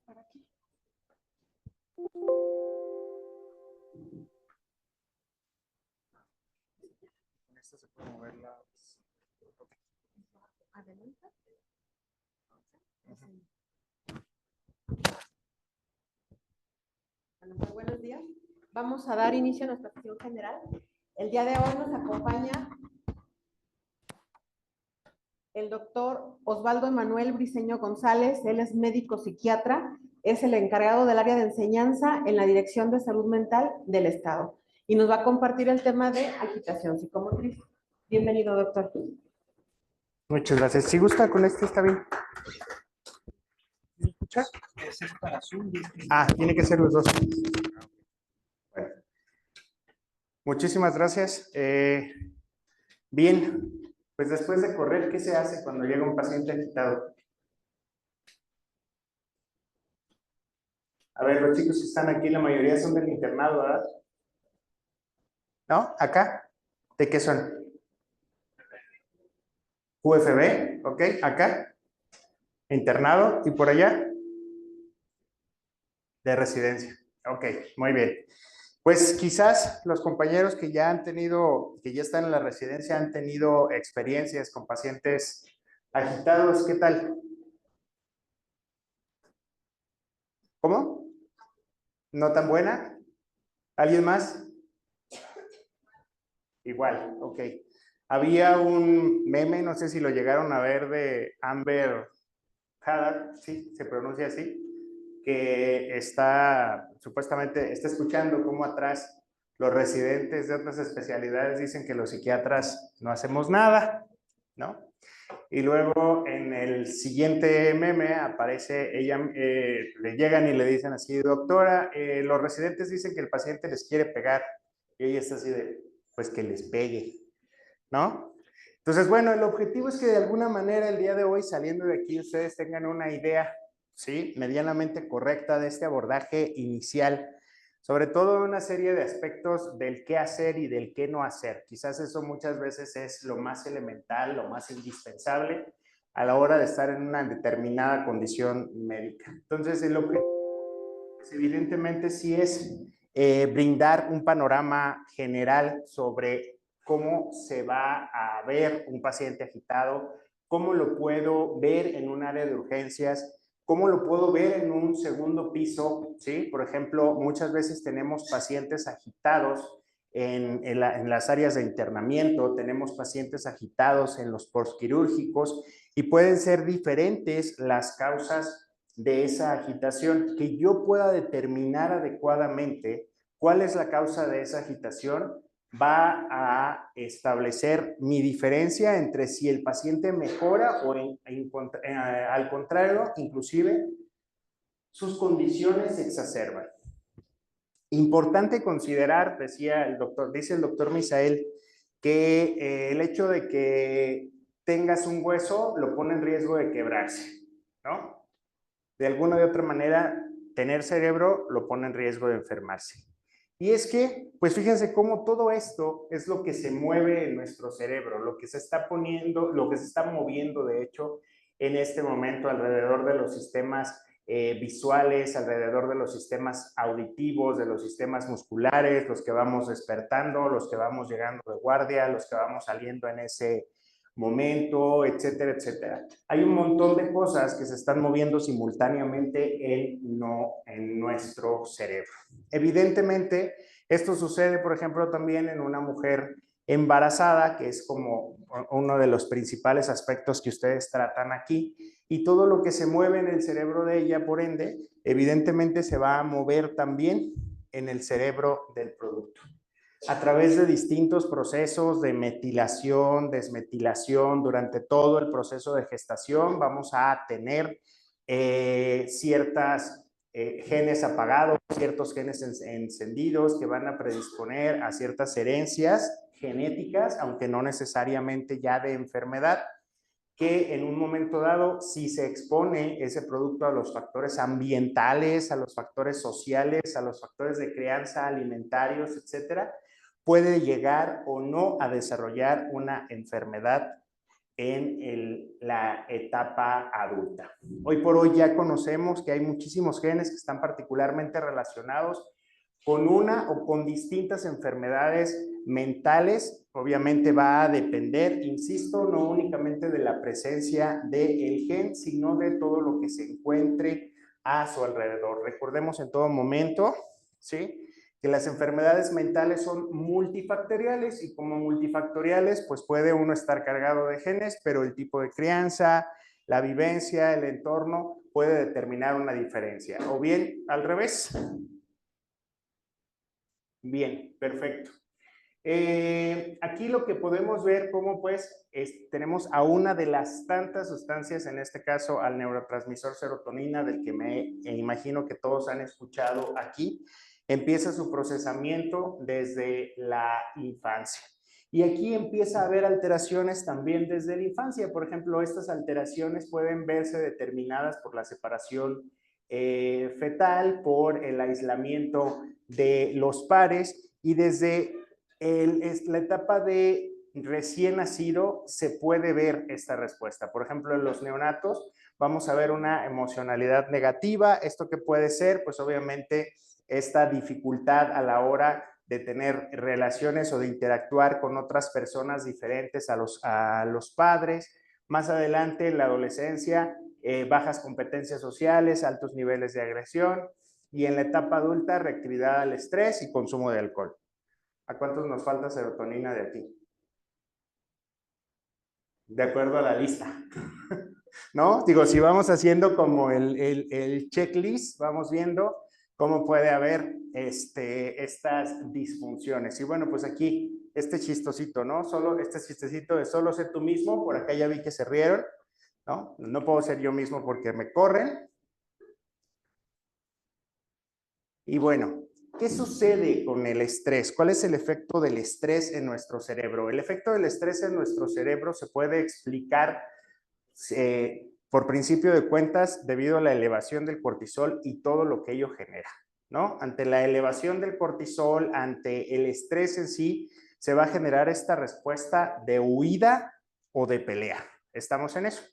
para aquí. Con esto se puede mover las... Adelante. Bueno, muy buenos días. Vamos a dar inicio a nuestra sesión general. El día de hoy nos acompaña el doctor Osvaldo Emanuel Briceño González. Él es médico psiquiatra, es el encargado del área de enseñanza en la Dirección de Salud Mental del Estado y nos va a compartir el tema de agitación psicomotriz. Bienvenido, doctor. Muchas gracias. Si gusta, con este está bien. ¿Me escucha? Ese es para Zoom. Tiene que ser los dos. Bueno. Muchísimas gracias. Bien, pues después de correr, ¿qué se hace cuando llega un paciente agitado? A ver, los chicos que están aquí, la mayoría son del internado, ¿verdad? ¿No? ¿Acá? ¿De qué son? UFB, ¿ok? Acá. Internado. ¿Y por allá? De residencia. Ok, muy bien. Pues quizás los compañeros que ya han tenido, que ya están en la residencia, han tenido experiencias con pacientes agitados. ¿Qué tal? ¿Cómo? ¿No tan buena? ¿Alguien más? Igual, ok. Había un meme, no sé si lo llegaron a ver, de Amber Haddad, sí, se pronuncia así, que supuestamente está escuchando cómo atrás los residentes de otras especialidades dicen que los psiquiatras no hacemos nada, ¿no? Y luego en el siguiente meme aparece ella, le llegan y le dicen así: doctora, los residentes dicen que el paciente les quiere pegar. Y ella está así de, pues que les pegue, ¿no? Entonces, bueno, el objetivo es que de alguna manera el día de hoy, saliendo de aquí, ustedes tengan una idea, ¿sí?, medianamente correcta de este abordaje inicial, sobre todo una serie de aspectos del qué hacer y del qué no hacer. Quizás eso muchas veces es lo más elemental, lo más indispensable a la hora de estar en una determinada condición médica. Entonces, el objetivo, pues, evidentemente, sí es brindar un panorama general sobre cómo se va a ver un paciente agitado, cómo lo puedo ver en un área de urgencias, cómo lo puedo ver en un segundo piso, ¿sí? Por ejemplo, muchas veces tenemos pacientes agitados en las áreas de internamiento, tenemos pacientes agitados en los postquirúrgicos y pueden ser diferentes las causas de esa agitación. Que yo pueda determinar adecuadamente cuál es la causa de esa agitación va a establecer mi diferencia entre si el paciente mejora o al contrario, inclusive sus condiciones se exacerban. Importante considerar, dice el doctor Misael, que el hecho de que tengas un hueso lo pone en riesgo de quebrarse, ¿no? De alguna u otra manera, tener cerebro lo pone en riesgo de enfermarse. Y es que, pues fíjense cómo todo esto es lo que se mueve en nuestro cerebro, lo que se está moviendo, de hecho, en este momento alrededor de los sistemas visuales, alrededor de los sistemas auditivos, de los sistemas musculares, los que vamos despertando, los que vamos llegando de guardia, los que vamos saliendo en ese momento, etcétera, etcétera. Hay un montón de cosas que se están moviendo simultáneamente en nuestro cerebro. Evidentemente, esto sucede, por ejemplo, también en una mujer embarazada, que es como uno de los principales aspectos que ustedes tratan aquí, y todo lo que se mueve en el cerebro de ella, por ende, evidentemente se va a mover también en el cerebro del producto, a través de distintos procesos de metilación, desmetilación. Durante todo el proceso de gestación vamos a tener ciertas genes apagados, ciertos genes encendidos que van a predisponer a ciertas herencias genéticas, aunque no necesariamente ya de enfermedad, que en un momento dado, si se expone ese producto a los factores ambientales, a los factores sociales, a los factores de crianza, alimentarios, etcétera, puede llegar o no a desarrollar una enfermedad en la etapa adulta. Hoy por hoy ya conocemos que hay muchísimos genes que están particularmente relacionados con una o con distintas enfermedades mentales. Obviamente va a depender, insisto, no únicamente de la presencia del gen, sino de todo lo que se encuentre a su alrededor. Recordemos en todo momento, ¿sí?, que las enfermedades mentales son multifactoriales y como multifactoriales, pues puede uno estar cargado de genes, pero el tipo de crianza, la vivencia, el entorno puede determinar una diferencia. O bien, al revés. Bien, perfecto. Aquí lo que podemos ver como pues tenemos a una de las tantas sustancias, en este caso al neurotransmisor serotonina, del que me imagino que todos han escuchado aquí. Empieza su procesamiento desde la infancia. Y aquí empieza a haber alteraciones también desde la infancia. Por ejemplo, estas alteraciones pueden verse determinadas por la separación fetal, por el aislamiento de los pares, y desde la etapa de recién nacido se puede ver esta respuesta. Por ejemplo, en los neonatos vamos a ver una emocionalidad negativa. ¿Esto qué puede ser? Pues obviamente esta dificultad a la hora de tener relaciones o de interactuar con otras personas diferentes a los padres. Más adelante, en la adolescencia, bajas competencias sociales, altos niveles de agresión, y en la etapa adulta, reactividad al estrés y consumo de alcohol. ¿A cuántos nos falta serotonina de aquí? De acuerdo a la lista. ¿No? Digo, si vamos haciendo como el checklist, vamos viendo cómo puede haber estas disfunciones. Y bueno, pues aquí, este chistosito, ¿no? Este chistecito de solo sé tú mismo, por acá ya vi que se rieron, ¿no? No puedo ser yo mismo porque me corren. Y bueno, ¿qué sucede con el estrés? ¿Cuál es el efecto del estrés en nuestro cerebro? El efecto del estrés en nuestro cerebro se puede explicar por principio de cuentas debido a la elevación del cortisol y todo lo que ello genera, ¿no? Ante la elevación del cortisol, ante el estrés en sí, se va a generar esta respuesta de huida o de pelea. ¿Estamos en eso?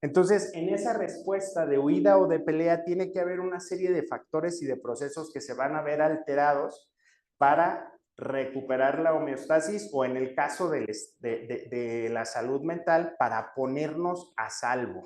Entonces, en esa respuesta de huida o de pelea tiene que haber una serie de factores y de procesos que se van a ver alterados para recuperar la homeostasis, o en el caso de la salud mental, para ponernos a salvo.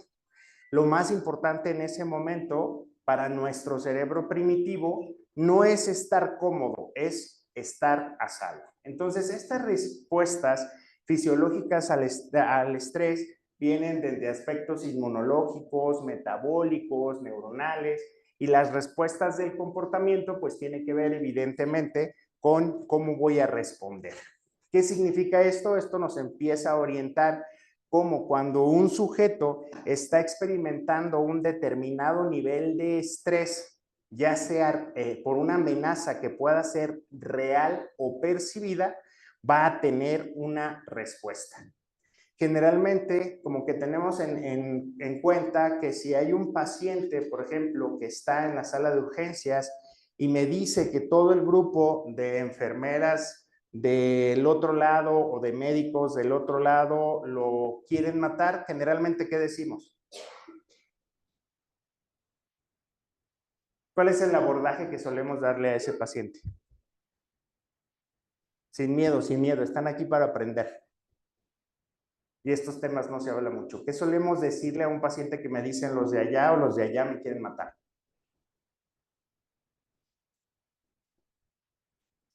Lo más importante en ese momento para nuestro cerebro primitivo no es estar cómodo, es estar a salvo. Entonces, estas respuestas fisiológicas al estrés vienen desde aspectos inmunológicos, metabólicos, neuronales, y las respuestas del comportamiento pues tiene que ver evidentemente con cómo voy a responder. ¿Qué significa esto? Esto nos empieza a orientar como cuando un sujeto está experimentando un determinado nivel de estrés, ya sea por una amenaza que pueda ser real o percibida, va a tener una respuesta. Generalmente, como que tenemos en cuenta que si hay un paciente, por ejemplo, que está en la sala de urgencias y me dice que todo el grupo de enfermeras del otro lado o de médicos del otro lado lo quieren matar, generalmente, ¿qué decimos? ¿Cuál es el abordaje que solemos darle a ese paciente? Sin miedo, están aquí para aprender. Y estos temas no se habla mucho. ¿Qué solemos decirle a un paciente que me dicen los de allá o los de allá me quieren matar?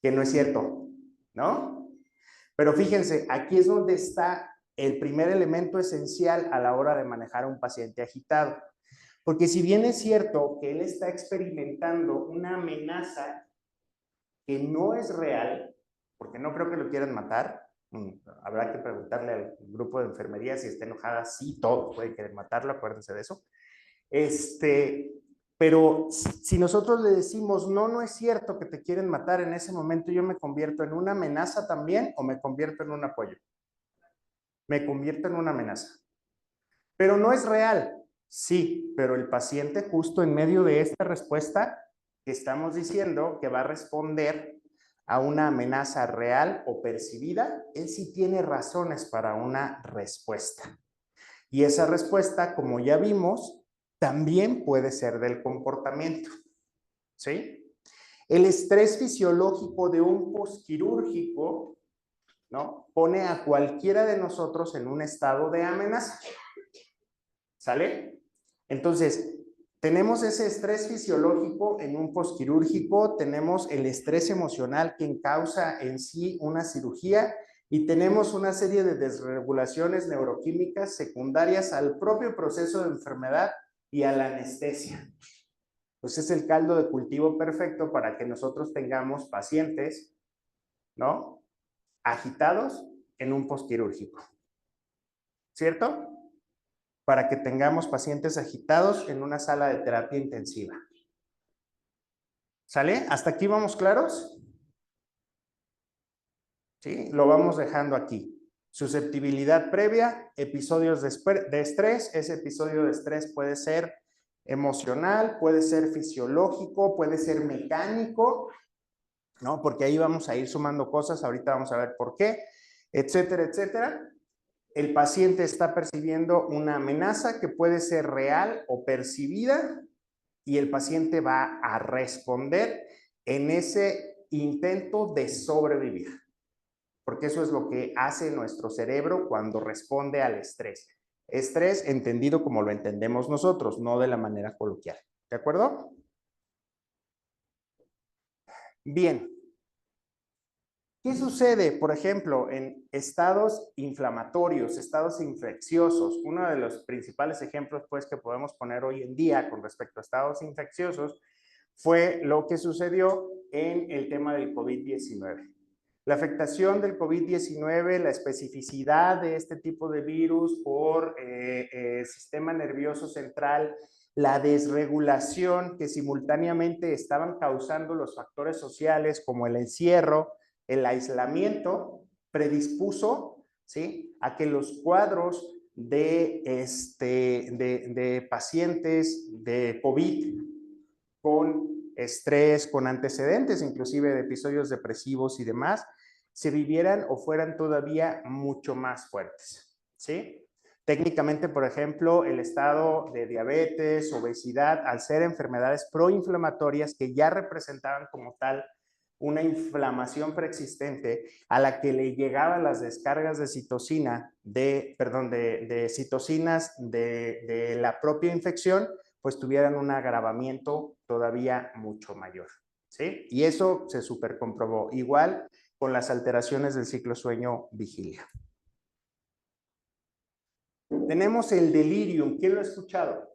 Que no es cierto, ¿no? Pero fíjense, aquí es donde está el primer elemento esencial a la hora de manejar a un paciente agitado. Porque si bien es cierto que él está experimentando una amenaza que no es real, porque no creo que lo quieran matar, habrá que preguntarle al grupo de enfermería si está enojada. Sí, todos pueden querer matarlo, acuérdense de eso. Pero si nosotros le decimos, no, no es cierto que te quieren matar, en ese momento yo me convierto en una amenaza también, o me convierto en un apoyo. Me convierto en una amenaza. Pero no es real. Sí, pero el paciente justo en medio de esta respuesta que estamos diciendo que va a responder a una amenaza real o percibida, él sí tiene razones para una respuesta. Y esa respuesta, como ya vimos, también puede ser del comportamiento, ¿sí? El estrés fisiológico de un posquirúrgico, ¿no?, pone a cualquiera de nosotros en un estado de amenaza. ¿Sale? Entonces, tenemos ese estrés fisiológico en un posquirúrgico, tenemos el estrés emocional que causa en sí una cirugía y tenemos una serie de desregulaciones neuroquímicas secundarias al propio proceso de enfermedad y a la anestesia. Pues es el caldo de cultivo perfecto para que nosotros tengamos pacientes, ¿no?, agitados en un posquirúrgico. ¿Cierto? Para que tengamos pacientes agitados en una sala de terapia intensiva. ¿Sale? ¿Hasta aquí vamos claros? ¿Sí? Lo vamos dejando aquí. Susceptibilidad previa, episodios de estrés. Ese episodio de estrés puede ser emocional, puede ser fisiológico, puede ser mecánico, ¿no? Porque ahí vamos a ir sumando cosas, ahorita vamos a ver por qué, etcétera, etcétera. El paciente está percibiendo una amenaza que puede ser real o percibida y el paciente va a responder en ese intento de sobrevivir, porque eso es lo que hace nuestro cerebro cuando responde al estrés. Estrés entendido como lo entendemos nosotros, no de la manera coloquial. ¿De acuerdo? Bien. ¿Qué sucede, por ejemplo, en estados inflamatorios, estados infecciosos? Uno de los principales ejemplos, pues, que podemos poner hoy en día con respecto a estados infecciosos fue lo que sucedió en el tema del COVID-19. La afectación del COVID-19, la especificidad de este tipo de virus por sistema nervioso central, la desregulación que simultáneamente estaban causando los factores sociales como el encierro, el aislamiento, predispuso, ¿sí?, a que los cuadros de pacientes de COVID con estrés, con antecedentes inclusive de episodios depresivos y demás, se vivieran o fueran todavía mucho más fuertes, ¿sí? Técnicamente, por ejemplo, el estado de diabetes, obesidad, al ser enfermedades proinflamatorias que ya representaban como tal una inflamación preexistente a la que le llegaban las descargas de citocina, de citocinas de la propia infección, pues tuvieran un agravamiento todavía mucho mayor, ¿sí? Y eso se supercomprobó. Igual con las alteraciones del ciclo sueño-vigilia. Tenemos el delirium. ¿Quién lo ha escuchado?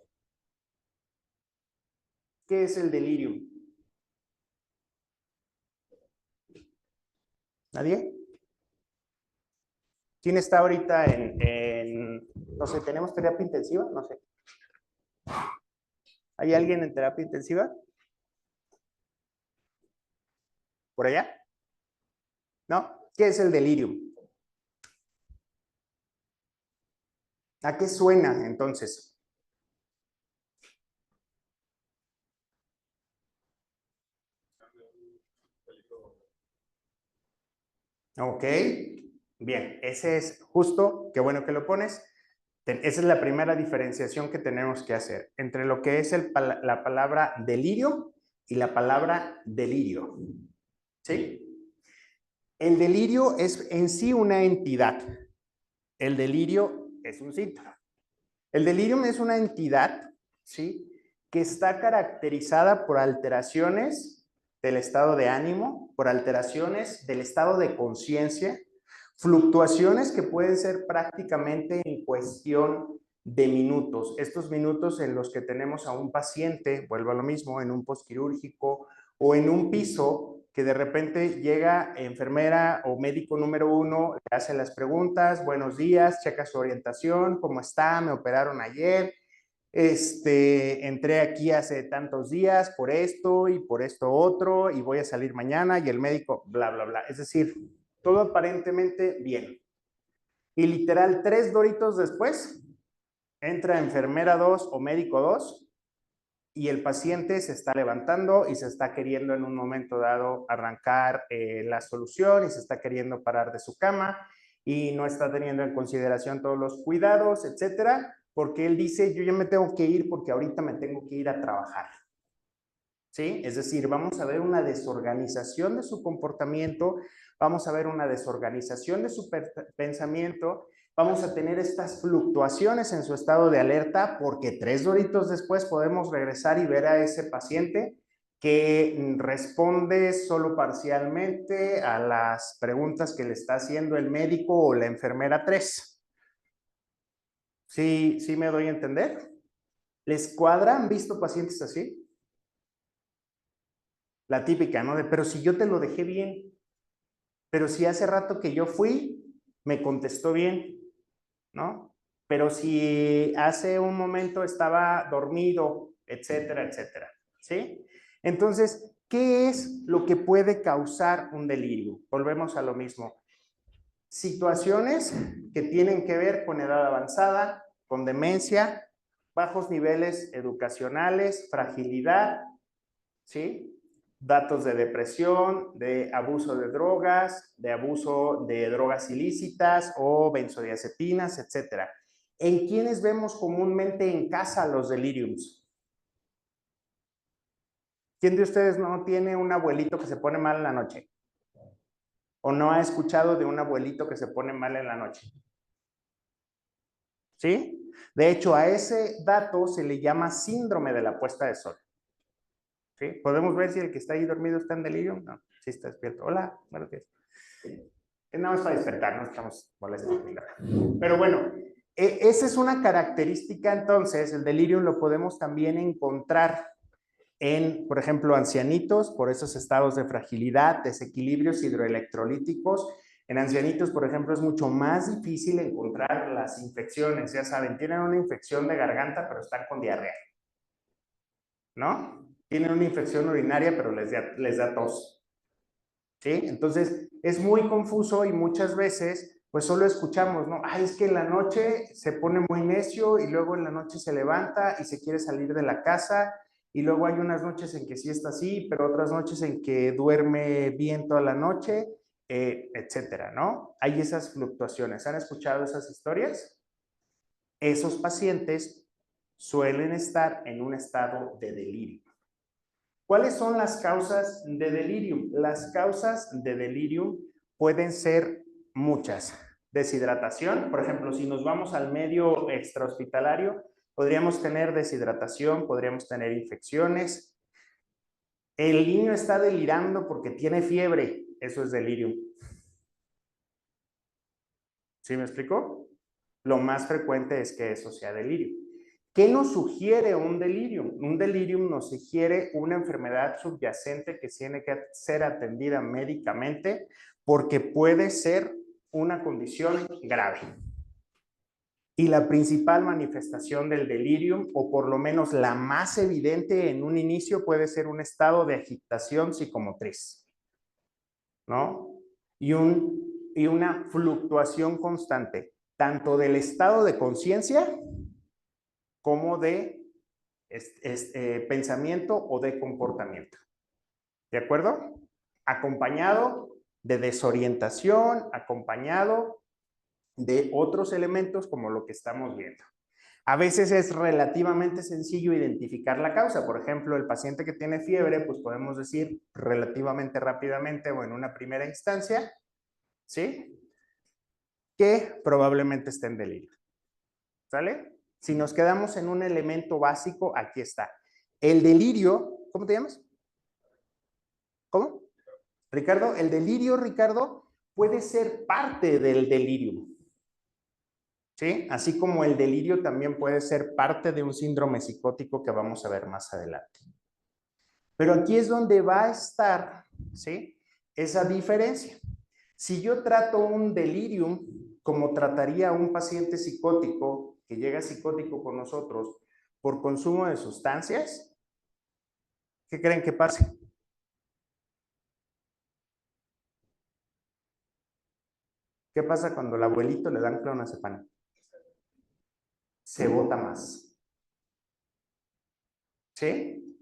¿Qué es el delirium? ¿Nadie? ¿Quién está ahorita no sé, tenemos terapia intensiva? No sé. ¿Hay alguien en terapia intensiva? ¿Por allá? ¿No? ¿Qué es el delirium? ¿A qué suena entonces? Ok, bien, ese es justo, qué bueno que lo pones. Esa es la primera diferenciación que tenemos que hacer entre lo que es la palabra delirio y la palabra delirio. ¿Sí? El delirio es en sí una entidad. El delirio es un síntoma. El delirium es una entidad, ¿sí?, que está caracterizada por alteraciones del estado de ánimo, por alteraciones del estado de conciencia, fluctuaciones que pueden ser prácticamente en cuestión de minutos. Estos minutos en los que tenemos a un paciente, vuelvo a lo mismo, en un posquirúrgico o en un piso, que de repente llega enfermera o médico número 1, le hace las preguntas, buenos días, checa su orientación, ¿cómo está? Me operaron ayer, entré aquí hace tantos días por esto y por esto otro y voy a salir mañana y el médico, bla, bla, bla. Es decir, todo aparentemente bien. Y literal, 3 doritos después, entra enfermera 2 o médico 2 y el paciente se está levantando y se está queriendo en un momento dado arrancar la solución y se está queriendo parar de su cama y no está teniendo en consideración todos los cuidados, etcétera, porque él dice, yo ya me tengo que ir porque ahorita me tengo que ir a trabajar. ¿Sí? Es decir, vamos a ver una desorganización de su comportamiento, vamos a ver una desorganización de su pensamiento, vamos a tener estas fluctuaciones en su estado de alerta porque 3 doritos después podemos regresar y ver a ese paciente que responde solo parcialmente a las preguntas que le está haciendo el médico o la enfermera 3. ¿Sí, sí me doy a entender? ¿Les cuadra? ¿Han visto pacientes así? La típica, ¿no? Pero si yo te lo dejé bien, pero si hace rato que yo fui, me contestó bien, ¿no? Pero si hace un momento estaba dormido, etcétera, etcétera, ¿sí? Entonces, ¿qué es lo que puede causar un delirio? Volvemos a lo mismo. Situaciones que tienen que ver con edad avanzada, con demencia, bajos niveles educacionales, fragilidad, ¿sí? Datos de depresión, de abuso de abuso de drogas ilícitas o benzodiazepinas, etcétera. ¿En quiénes vemos comúnmente en casa los deliriums? ¿Quién de ustedes no tiene un abuelito que se pone mal en la noche? ¿O no ha escuchado de un abuelito que se pone mal en la noche? ¿Sí? De hecho, a ese dato se le llama síndrome de la puesta de sol. ¿Sí? ¿Podemos ver si el que está ahí dormido está en delirio? No, sí está despierto. Hola, buenos días. Es nada más para despertar, no estamos molestos. Pero bueno, esa es una característica entonces, el delirium lo podemos también encontrar en, por ejemplo, ancianitos, por esos estados de fragilidad, desequilibrios hidroelectrolíticos. En ancianitos, por ejemplo, es mucho más difícil encontrar las infecciones, ya saben, tienen una infección de garganta, pero están con diarrea, ¿no? Tienen una infección urinaria, pero les da tos. ¿Sí? Entonces, es muy confuso y muchas veces, pues solo escuchamos, ¿no? Ay, es que en la noche se pone muy necio y luego en la noche se levanta y se quiere salir de la casa y luego hay unas noches en que sí está así, pero otras noches en que duerme bien toda la noche, etcétera, ¿no? Hay esas fluctuaciones. ¿Han escuchado esas historias? Esos pacientes suelen estar en un estado de delirio. ¿Cuáles son las causas de delirium? Las causas de delirium pueden ser muchas. Deshidratación, por ejemplo, si nos vamos al medio extrahospitalario, podríamos tener deshidratación, podríamos tener infecciones. El niño está delirando porque tiene fiebre, eso es delirium. ¿Sí me explico? Lo más frecuente es que eso sea delirio. ¿Qué nos sugiere un delirium? Un delirium nos sugiere una enfermedad subyacente que tiene que ser atendida médicamente porque puede ser una condición grave. Y la principal manifestación del delirium, o por lo menos la más evidente en un inicio, puede ser un estado de agitación psicomotriz, ¿no? Y una fluctuación constante, tanto del estado de conciencia como de pensamiento o de comportamiento. ¿De acuerdo? Acompañado de desorientación, acompañado de otros elementos como lo que estamos viendo. A veces es relativamente sencillo identificar la causa. Por ejemplo, el paciente que tiene fiebre, pues podemos decir relativamente rápidamente o en una primera instancia, ¿sí? Que probablemente esté en delirio. ¿Sale? Si nos quedamos en un elemento básico, aquí está. El delirio, ¿cómo te llamas? ¿Cómo? Ricardo, el delirio, Ricardo, puede ser parte del delirio. ¿Sí? Así como el delirio también puede ser parte de un síndrome psicótico que vamos a ver más adelante. Pero aquí es donde va a estar, ¿sí? Esa diferencia. Si yo trato un delirium como trataría a un paciente psicótico que llega psicótico con nosotros por consumo de sustancias, ¿qué creen que pase? ¿Qué pasa cuando al abuelito le dan clonazepam? Se bota más. ¿Sí?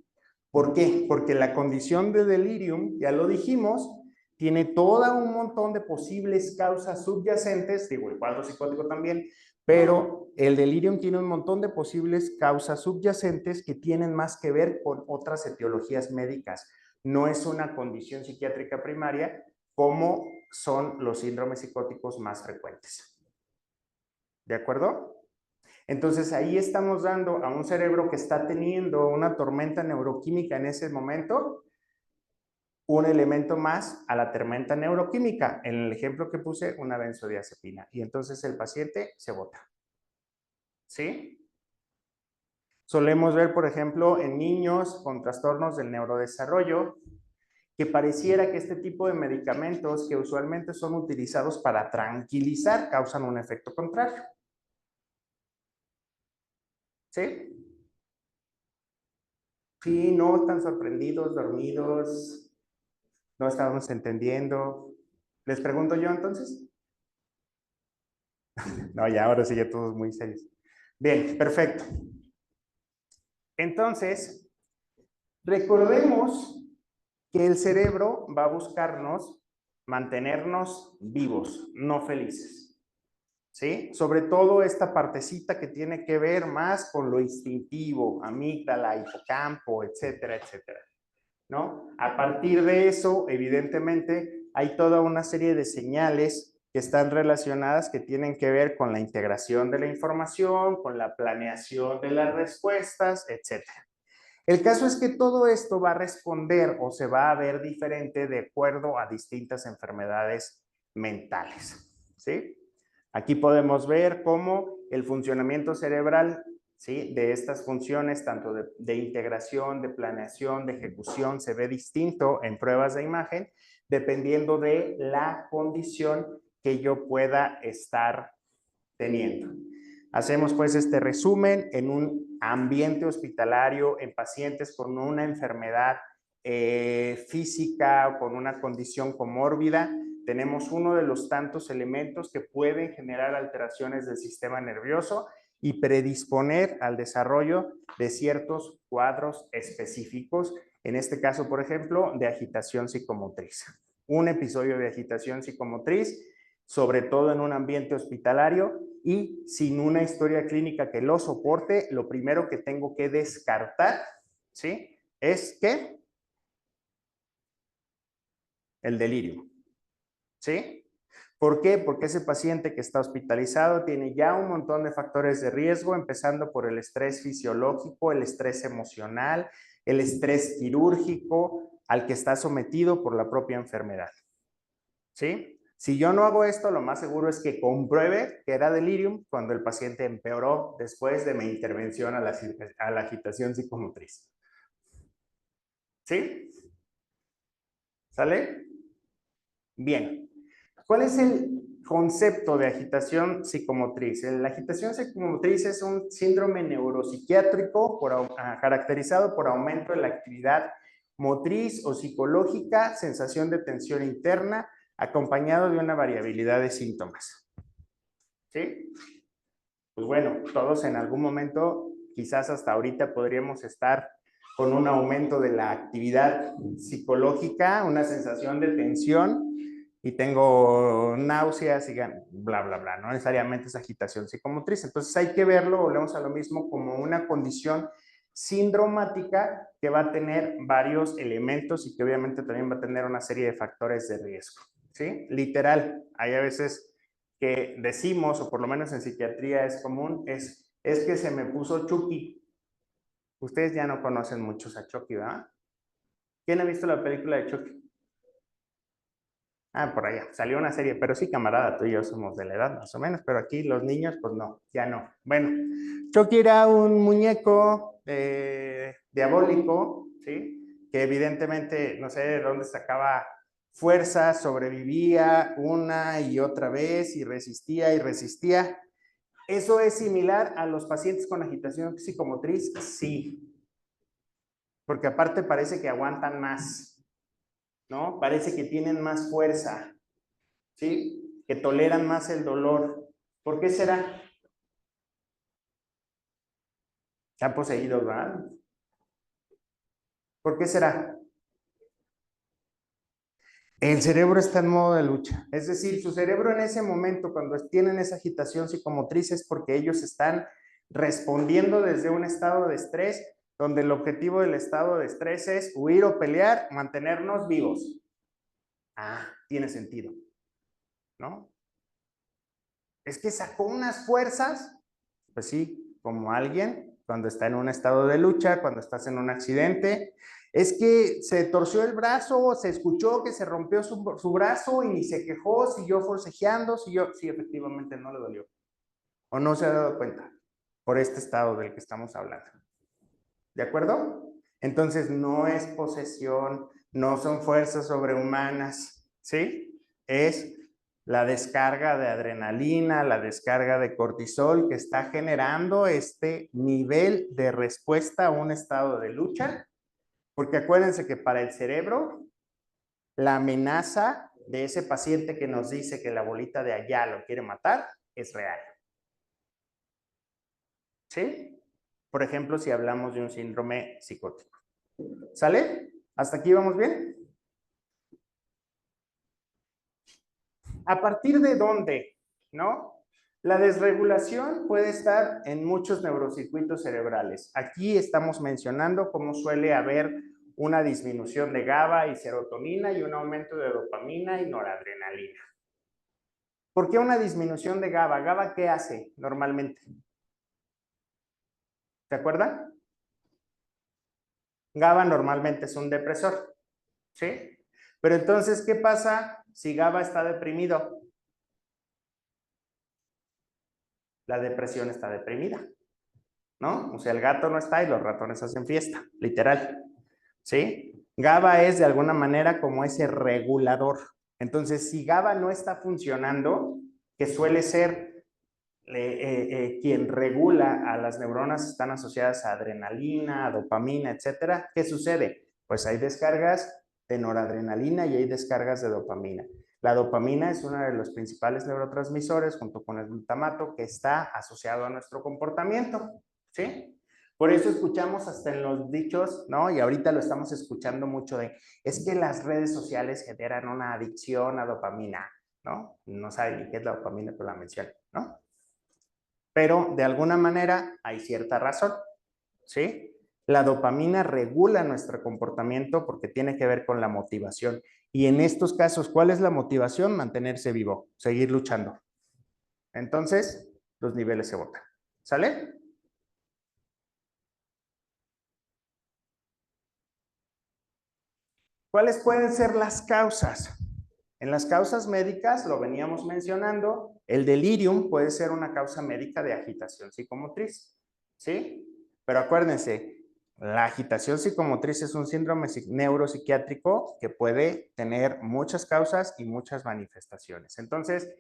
¿Por qué? Porque la condición de delirium, ya lo dijimos, tiene todo un montón de posibles causas subyacentes, digo, el cuadro psicótico también, pero el delirium tiene un montón de posibles causas subyacentes que tienen más que ver con otras etiologías médicas. No es una condición psiquiátrica primaria como son los síndromes psicóticos más frecuentes. ¿De acuerdo? Entonces ahí estamos dando a un cerebro que está teniendo una tormenta neuroquímica en ese momento, un elemento más a la tormenta neuroquímica. En el ejemplo que puse, una benzodiazepina. Y entonces el paciente se bota. ¿Sí? Solemos ver, por ejemplo, en niños con trastornos del neurodesarrollo, que pareciera que este tipo de medicamentos que usualmente son utilizados para tranquilizar causan un efecto contrario. ¿Sí? Sí, no están sorprendidos, dormidos, no estábamos entendiendo. ¿Les pregunto yo entonces? No, ya ahora sí, ya todos muy serios. Bien, perfecto. Entonces, recordemos que el cerebro va a buscarnos mantenernos vivos, no felices. ¿Sí? Sobre todo esta partecita que tiene que ver más con lo instintivo, amígdala, hipocampo, etcétera, etcétera. ¿No? A partir de eso, evidentemente, hay toda una serie de señales que están relacionadas que tienen que ver con la integración de la información, con la planeación de las respuestas, etcétera. El caso es que todo esto va a responder o se va a ver diferente de acuerdo a distintas enfermedades mentales, ¿sí? Aquí podemos ver cómo el funcionamiento cerebral, ¿sí?, de estas funciones, tanto de integración, de planeación, de ejecución, se ve distinto en pruebas de imagen, dependiendo de la condición que yo pueda estar teniendo. Hacemos pues este resumen en un ambiente hospitalario, en pacientes con una enfermedad física o con una condición comórbida. Tenemos uno de los tantos elementos que pueden generar alteraciones del sistema nervioso y predisponer al desarrollo de ciertos cuadros específicos, en este caso, por ejemplo, de agitación psicomotriz. Un episodio de agitación psicomotriz, sobre todo en un ambiente hospitalario y sin una historia clínica que lo soporte, lo primero que tengo que descartar, ¿sí?, es que el delirio, ¿sí? ¿Por qué? Porque ese paciente que está hospitalizado tiene ya un montón de factores de riesgo, empezando por el estrés fisiológico, el estrés emocional, el estrés quirúrgico al que está sometido por la propia enfermedad, ¿sí? Si yo no hago esto, lo más seguro es que compruebe que era delirium cuando el paciente empeoró después de mi intervención a la agitación psicomotriz. ¿Sí? ¿Sale? Bien. ¿Cuál es el concepto de agitación psicomotriz? La agitación psicomotriz es un síndrome neuropsiquiátrico caracterizado por aumento de la actividad motriz o psicológica, sensación de tensión interna, acompañado de una variabilidad de síntomas. ¿Sí? Pues bueno, todos en algún momento, quizás hasta ahorita podríamos estar con un aumento de la actividad psicológica, una sensación de tensión y tengo náuseas y bla, bla, bla. No necesariamente es agitación psicomotriz. Entonces hay que verlo, volvemos a lo mismo, como una condición sindromática que va a tener varios elementos y que obviamente también va a tener una serie de factores de riesgo. ¿Sí? Literal, hay a veces que decimos, o por lo menos en psiquiatría es común, es que se me puso Chucky. Ustedes ya no conocen muchos a Chucky, ¿verdad? ¿Quién ha visto la película de Chucky? Ah, por allá, salió una serie, pero sí, camarada, tú y yo somos de la edad más o menos, pero aquí los niños, pues no, ya no. Bueno, Chucky era un muñeco diabólico, ¿sí? Que evidentemente, no sé de dónde sacaba fuerza, sobrevivía una y otra vez y resistía y resistía. ¿Eso es similar a los pacientes con agitación psicomotriz? Sí, porque aparte parece que aguantan más, ¿no? Parece que tienen más fuerza, ¿sí? Que toleran más el dolor. ¿Por qué será? Están poseídos, ¿verdad? ¿Por qué será? El cerebro está en modo de lucha. Es decir, su cerebro en ese momento, cuando tienen esa agitación psicomotriz, es porque ellos están respondiendo desde un estado de estrés, donde el objetivo del estado de estrés es huir o pelear, mantenernos vivos. Ah, tiene sentido, ¿no? Es que sacó unas fuerzas, pues sí, como alguien cuando está en un estado de lucha, cuando estás en un accidente. Es que se torció el brazo, se escuchó que se rompió su brazo y ni se quejó, siguió forcejeando, sí, efectivamente no le dolió. O no se ha dado cuenta por este estado del que estamos hablando. ¿De acuerdo? Entonces no es posesión, no son fuerzas sobrehumanas, ¿sí? Es la descarga de adrenalina, la descarga de cortisol que está generando este nivel de respuesta a un estado de lucha, porque acuérdense que para el cerebro, la amenaza de ese paciente que nos dice que la bolita de allá lo quiere matar es real. ¿Sí? Por ejemplo, si hablamos de un síndrome psicótico. ¿Sale? ¿Hasta aquí vamos bien? ¿A partir de dónde? ¿No? La desregulación puede estar en muchos neurocircuitos cerebrales. Aquí estamos mencionando cómo suele haber una disminución de GABA y serotonina y un aumento de dopamina y noradrenalina. ¿Por qué una disminución de GABA? ¿GABA qué hace normalmente? ¿Se acuerdan? GABA normalmente es un depresor, ¿sí? Pero entonces, ¿qué pasa si GABA está deprimido? La depresión está deprimida, ¿no? O sea, el gato no está y los ratones hacen fiesta, literal, ¿sí? GABA es de alguna manera como ese regulador. Entonces, si GABA no está funcionando, que suele ser quien regula a las neuronas, están asociadas a adrenalina, a dopamina, etcétera, ¿qué sucede? Pues hay descargas de noradrenalina y hay descargas de dopamina. La dopamina es uno de los principales neurotransmisores junto con el glutamato que está asociado a nuestro comportamiento, ¿sí? Por eso escuchamos hasta en los dichos, ¿no? Y ahorita lo estamos escuchando mucho de, es que las redes sociales generan una adicción a dopamina, ¿no? No saben ni qué es la dopamina, pero la mencionan, ¿no? Pero de alguna manera hay cierta razón, ¿sí? La dopamina regula nuestro comportamiento porque tiene que ver con la motivación. Y en estos casos, ¿cuál es la motivación? Mantenerse vivo, seguir luchando. Entonces, los niveles se botan. ¿Sale? ¿Cuáles pueden ser las causas? En las causas médicas, lo veníamos mencionando, el delirium puede ser una causa médica de agitación psicomotriz, ¿sí? Pero acuérdense, la agitación psicomotriz es un síndrome neuropsiquiátrico que puede tener muchas causas y muchas manifestaciones. Entonces,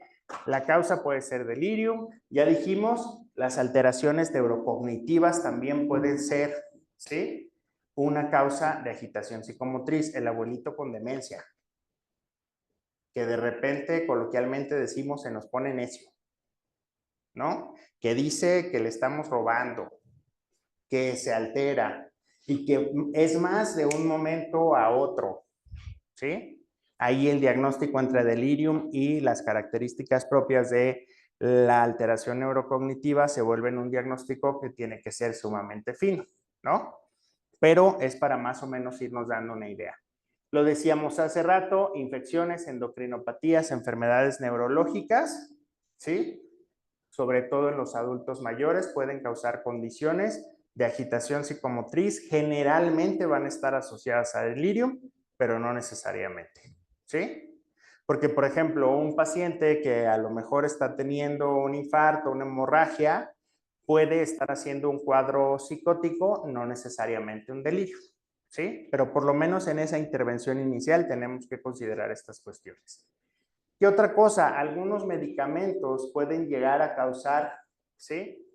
la causa puede ser delirium. Ya dijimos, las alteraciones neurocognitivas también pueden ser, ¿sí? Una causa de agitación psicomotriz, el abuelito con demencia, que de repente, coloquialmente decimos, se nos pone necio, ¿no? Que dice que le estamos robando, que se altera y que es más de un momento a otro, ¿sí? Ahí el diagnóstico entre delirium y las características propias de la alteración neurocognitiva se vuelven un diagnóstico que tiene que ser sumamente fino, ¿no? Pero es para más o menos irnos dando una idea. Lo decíamos hace rato, infecciones, endocrinopatías, enfermedades neurológicas, ¿sí? Sobre todo en los adultos mayores, pueden causar condiciones de agitación psicomotriz. Generalmente van a estar asociadas a delirium, pero no necesariamente, ¿sí? Porque, por ejemplo, un paciente que a lo mejor está teniendo un infarto, una hemorragia, puede estar haciendo un cuadro psicótico, no necesariamente un delirio, ¿sí? Pero por lo menos en esa intervención inicial tenemos que considerar estas cuestiones. ¿Qué otra cosa? Algunos medicamentos pueden llegar a causar, ¿sí?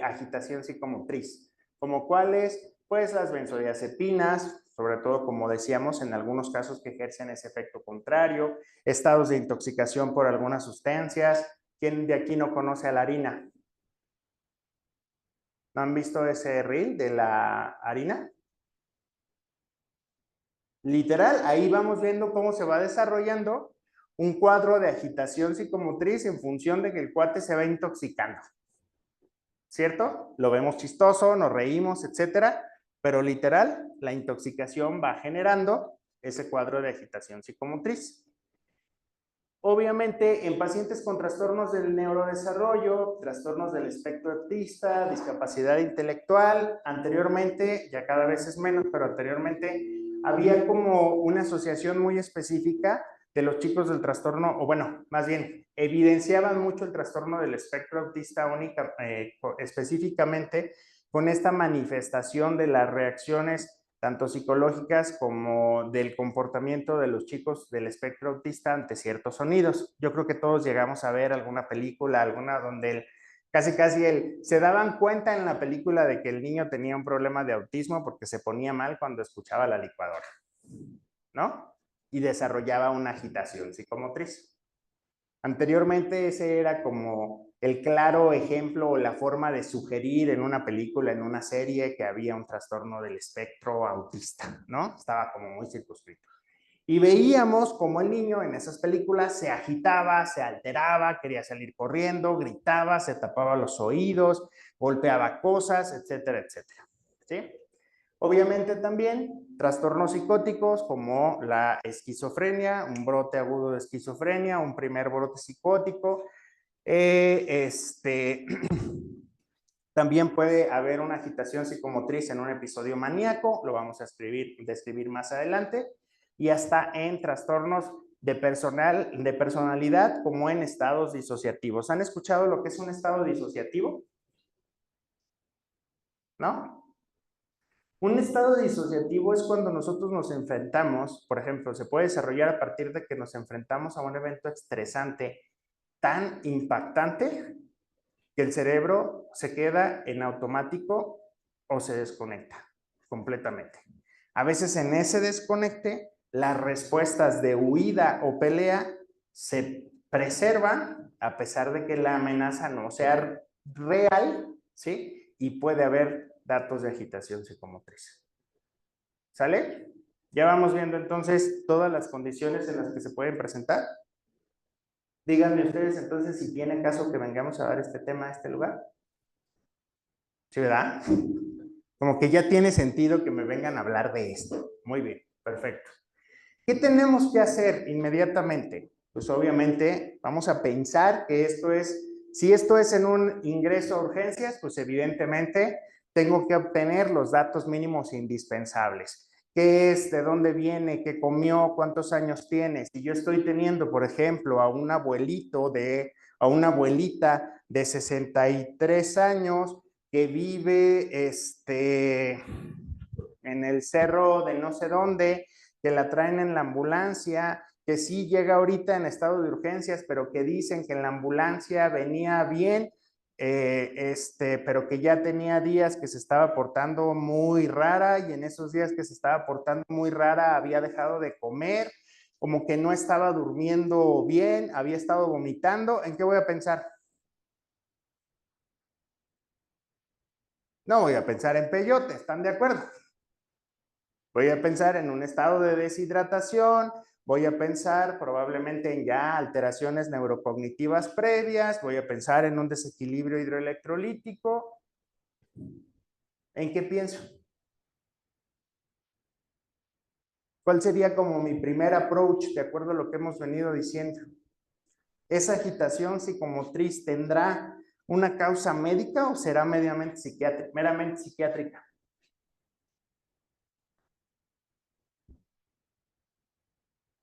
Agitación psicomotriz. ¿Como cuáles? Pues las benzodiazepinas, sobre todo, como decíamos, en algunos casos que ejercen ese efecto contrario, estados de intoxicación por algunas sustancias. ¿Quién de aquí no conoce a la harina? ¿No han visto ese reel de la harina? Literal, ahí vamos viendo cómo se va desarrollando un cuadro de agitación psicomotriz en función de que el cuate se va intoxicando. ¿Cierto? Lo vemos chistoso, nos reímos, etcétera, pero literal, la intoxicación va generando ese cuadro de agitación psicomotriz. Obviamente, en pacientes con trastornos del neurodesarrollo, trastornos del espectro autista, discapacidad intelectual, anteriormente, ya cada vez es menos, pero anteriormente había como una asociación muy específica de los chicos del trastorno, o bueno, más bien, evidenciaban mucho el trastorno del espectro autista única, específicamente con esta manifestación de las reacciones tanto psicológicas como del comportamiento de los chicos del espectro autista ante ciertos sonidos. Yo creo que todos llegamos a ver alguna película, alguna donde se daban cuenta en la película de que el niño tenía un problema de autismo porque se ponía mal cuando escuchaba la licuadora, ¿no? Y desarrollaba una agitación psicomotriz. Anteriormente ese era como el claro ejemplo o la forma de sugerir en una película, en una serie, que había un trastorno del espectro autista, ¿no? Estaba como muy circunscrito. Y veíamos como el niño en esas películas se agitaba, se alteraba, quería salir corriendo, gritaba, se tapaba los oídos, golpeaba cosas, etcétera, etcétera. ¿Sí? Obviamente también trastornos psicóticos como la esquizofrenia, un brote agudo de esquizofrenia, un primer brote psicótico. También puede haber una agitación psicomotriz en un episodio maníaco, lo vamos a describir más adelante, y hasta en trastornos de personalidad como en estados disociativos. ¿Han escuchado lo que es un estado disociativo? ¿No? Un estado disociativo es cuando nosotros nos enfrentamos, por ejemplo, se puede desarrollar a partir de que nos enfrentamos a un evento estresante tan impactante que el cerebro se queda en automático o se desconecta completamente. A veces en ese desconecte, las respuestas de huida o pelea se preservan a pesar de que la amenaza no sea real, ¿sí? Y puede haber datos de agitación psicomotriz. ¿Sale? Ya vamos viendo entonces todas las condiciones en las que se pueden presentar. Díganme ustedes entonces si tiene caso que vengamos a dar este tema a este lugar. ¿Sí, verdad? Como que ya tiene sentido que me vengan a hablar de esto. Muy bien, perfecto. ¿Qué tenemos que hacer inmediatamente? Pues obviamente vamos a pensar que si esto es en un ingreso a urgencias, pues evidentemente tengo que obtener los datos mínimos indispensables. ¿Qué es? ¿De dónde viene? ¿Qué comió? ¿Cuántos años tiene? Si yo estoy teniendo, por ejemplo, a un abuelito a una abuelita de 63 años que vive en el cerro de no sé dónde, que la traen en la ambulancia, que sí llega ahorita en estado de urgencias, pero que dicen que en la ambulancia venía bien, pero que ya tenía días que se estaba portando muy rara y en esos días que se estaba portando muy rara había dejado de comer, como que no estaba durmiendo bien, había estado vomitando. ¿En qué voy a pensar? No voy a pensar en peyote, ¿están de acuerdo? Voy a pensar en un estado de deshidratación, voy a pensar probablemente en ya alteraciones neurocognitivas previas, voy a pensar en un desequilibrio hidroelectrolítico. ¿En qué pienso? ¿Cuál sería como mi primer approach de acuerdo a lo que hemos venido diciendo? ¿Esa agitación psicomotriz tendrá una causa médica o será meramente psiquiátrica?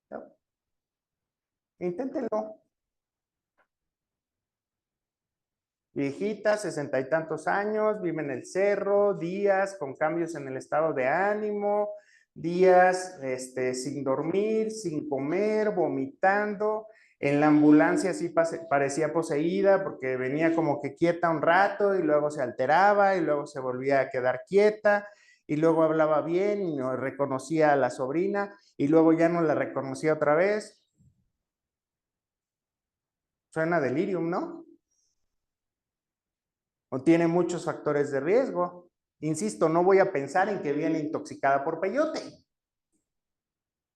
¿No? Inténtenlo. Viejita, 60 y tantos años, vive en el cerro, días con cambios en el estado de ánimo, días sin dormir, sin comer, vomitando. En la ambulancia sí parecía poseída porque venía como que quieta un rato y luego se alteraba y luego se volvía a quedar quieta y luego hablaba bien y no reconocía a la sobrina y luego ya no la reconocía otra vez. Suena delirium, ¿no? O tiene muchos factores de riesgo. Insisto, no voy a pensar en que viene intoxicada por peyote.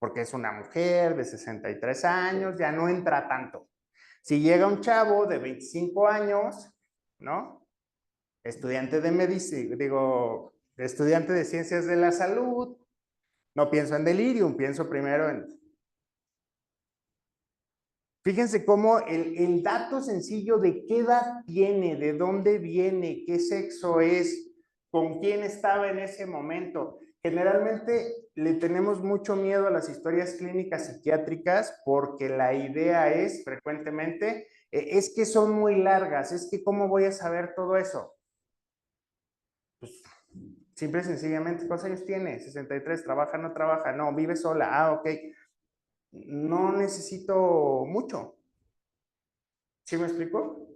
porque es una mujer de 63 años, ya no entra tanto. Si llega un chavo de 25 años, ¿no? Estudiante de medicina, digo, estudiante de ciencias de la salud, no pienso en delirium, pienso primero en... Fíjense cómo el dato sencillo de qué edad tiene, de dónde viene, qué sexo es, con quién estaba en ese momento. Generalmente le tenemos mucho miedo a las historias clínicas psiquiátricas porque la idea es frecuentemente, es que son muy largas, es que ¿cómo voy a saber todo eso? Pues simple y sencillamente, ¿cuántos años tiene? 63, ¿trabaja, no trabaja? No, vive sola. Ah, ok. No necesito mucho. ¿Sí me explico?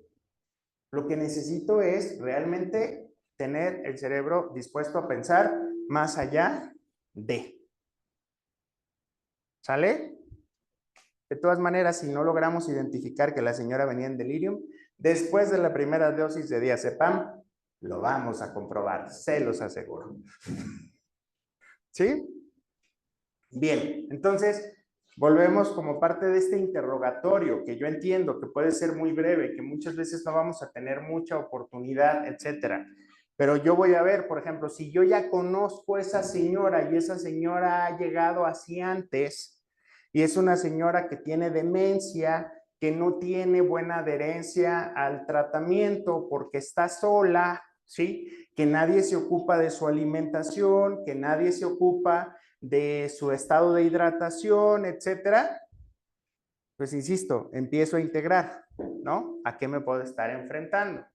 Lo que necesito es realmente tener el cerebro dispuesto a pensar más allá de. ¿Sale? De todas maneras, si no logramos identificar que la señora venía en delirium, después de la primera dosis de diazepam, lo vamos a comprobar, se los aseguro. ¿Sí? Bien, entonces volvemos como parte de este interrogatorio que yo entiendo que puede ser muy breve, que muchas veces no vamos a tener mucha oportunidad, etcétera. Pero yo voy a ver, por ejemplo, si yo ya conozco a esa señora y esa señora ha llegado así antes y es una señora que tiene demencia, que no tiene buena adherencia al tratamiento porque está sola, ¿sí? Que nadie se ocupa de su alimentación, que nadie se ocupa de su estado de hidratación, etcétera, pues insisto, empiezo a integrar, ¿no? ¿A qué me puedo estar enfrentando?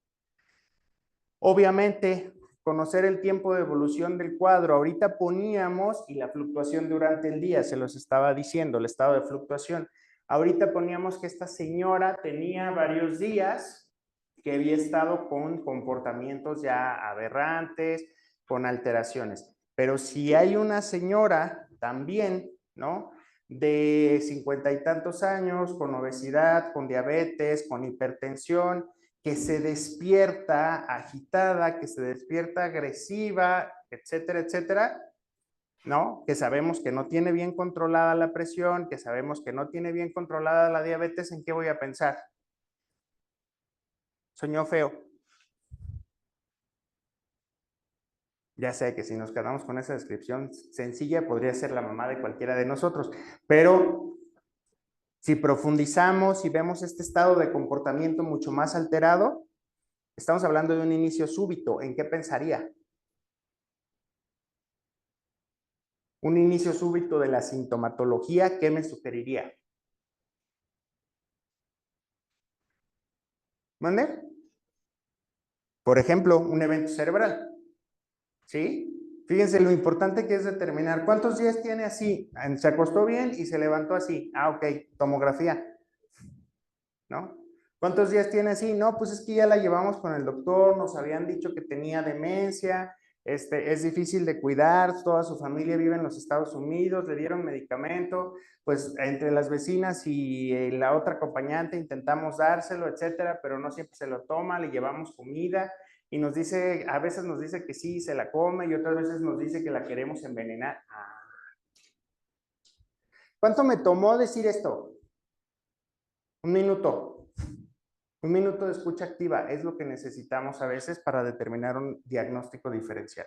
Obviamente, conocer el tiempo de evolución del cuadro. Ahorita poníamos, y la fluctuación durante el día, se los estaba diciendo, el estado de fluctuación. Ahorita poníamos que esta señora tenía varios días que había estado con comportamientos ya aberrantes, con alteraciones. Pero si hay una señora también, ¿no? De 50 y tantos años, con obesidad, con diabetes, con hipertensión, que se despierta agitada, que se despierta agresiva, etcétera, etcétera, ¿no? Que sabemos que no tiene bien controlada la presión, que sabemos que no tiene bien controlada la diabetes, ¿en qué voy a pensar? Soñó feo. Ya sé que si nos quedamos con esa descripción sencilla, podría ser la mamá de cualquiera de nosotros, pero si profundizamos y vemos este estado de comportamiento mucho más alterado, estamos hablando de un inicio súbito. ¿En qué pensaría? Un inicio súbito de la sintomatología, ¿qué me sugeriría? ¿Mande? Por ejemplo, un evento cerebral. ¿Sí? Fíjense lo importante que es determinar cuántos días tiene así. Se acostó bien y se levantó así. Ah, ok, tomografía. ¿No? ¿Cuántos días tiene así? No, pues es que ya la llevamos con el doctor, nos habían dicho que tenía demencia, es difícil de cuidar, toda su familia vive en los Estados Unidos, le dieron medicamento, pues entre las vecinas y la otra acompañante intentamos dárselo, etcétera, pero no siempre se lo toma, le llevamos comida y nos dice, a veces nos dice que sí, se la come y otras veces nos dice que la queremos envenenar. ¿Cuánto me tomó decir esto? Un minuto. Un minuto de escucha activa es lo que necesitamos a veces para determinar un diagnóstico diferencial.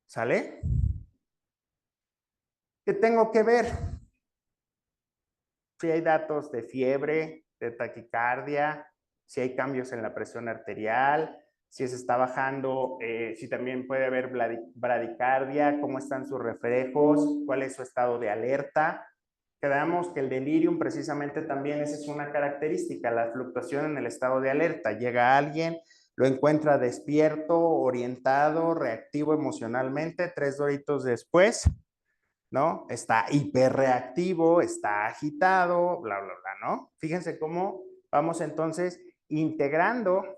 ¿Sale? ¿Qué tengo que ver? Si hay datos de fiebre, de taquicardia, si hay cambios en la presión arterial, si se está bajando, si también puede haber bradicardia, cómo están sus reflejos, cuál es su estado de alerta. Quedamos que el delirium precisamente también esa es una característica, la fluctuación en el estado de alerta. Llega alguien, lo encuentra despierto, orientado, reactivo emocionalmente, 3 horitos después, ¿no? Está hiperreactivo, está agitado, bla, bla, bla, ¿no? Fíjense cómo vamos entonces integrando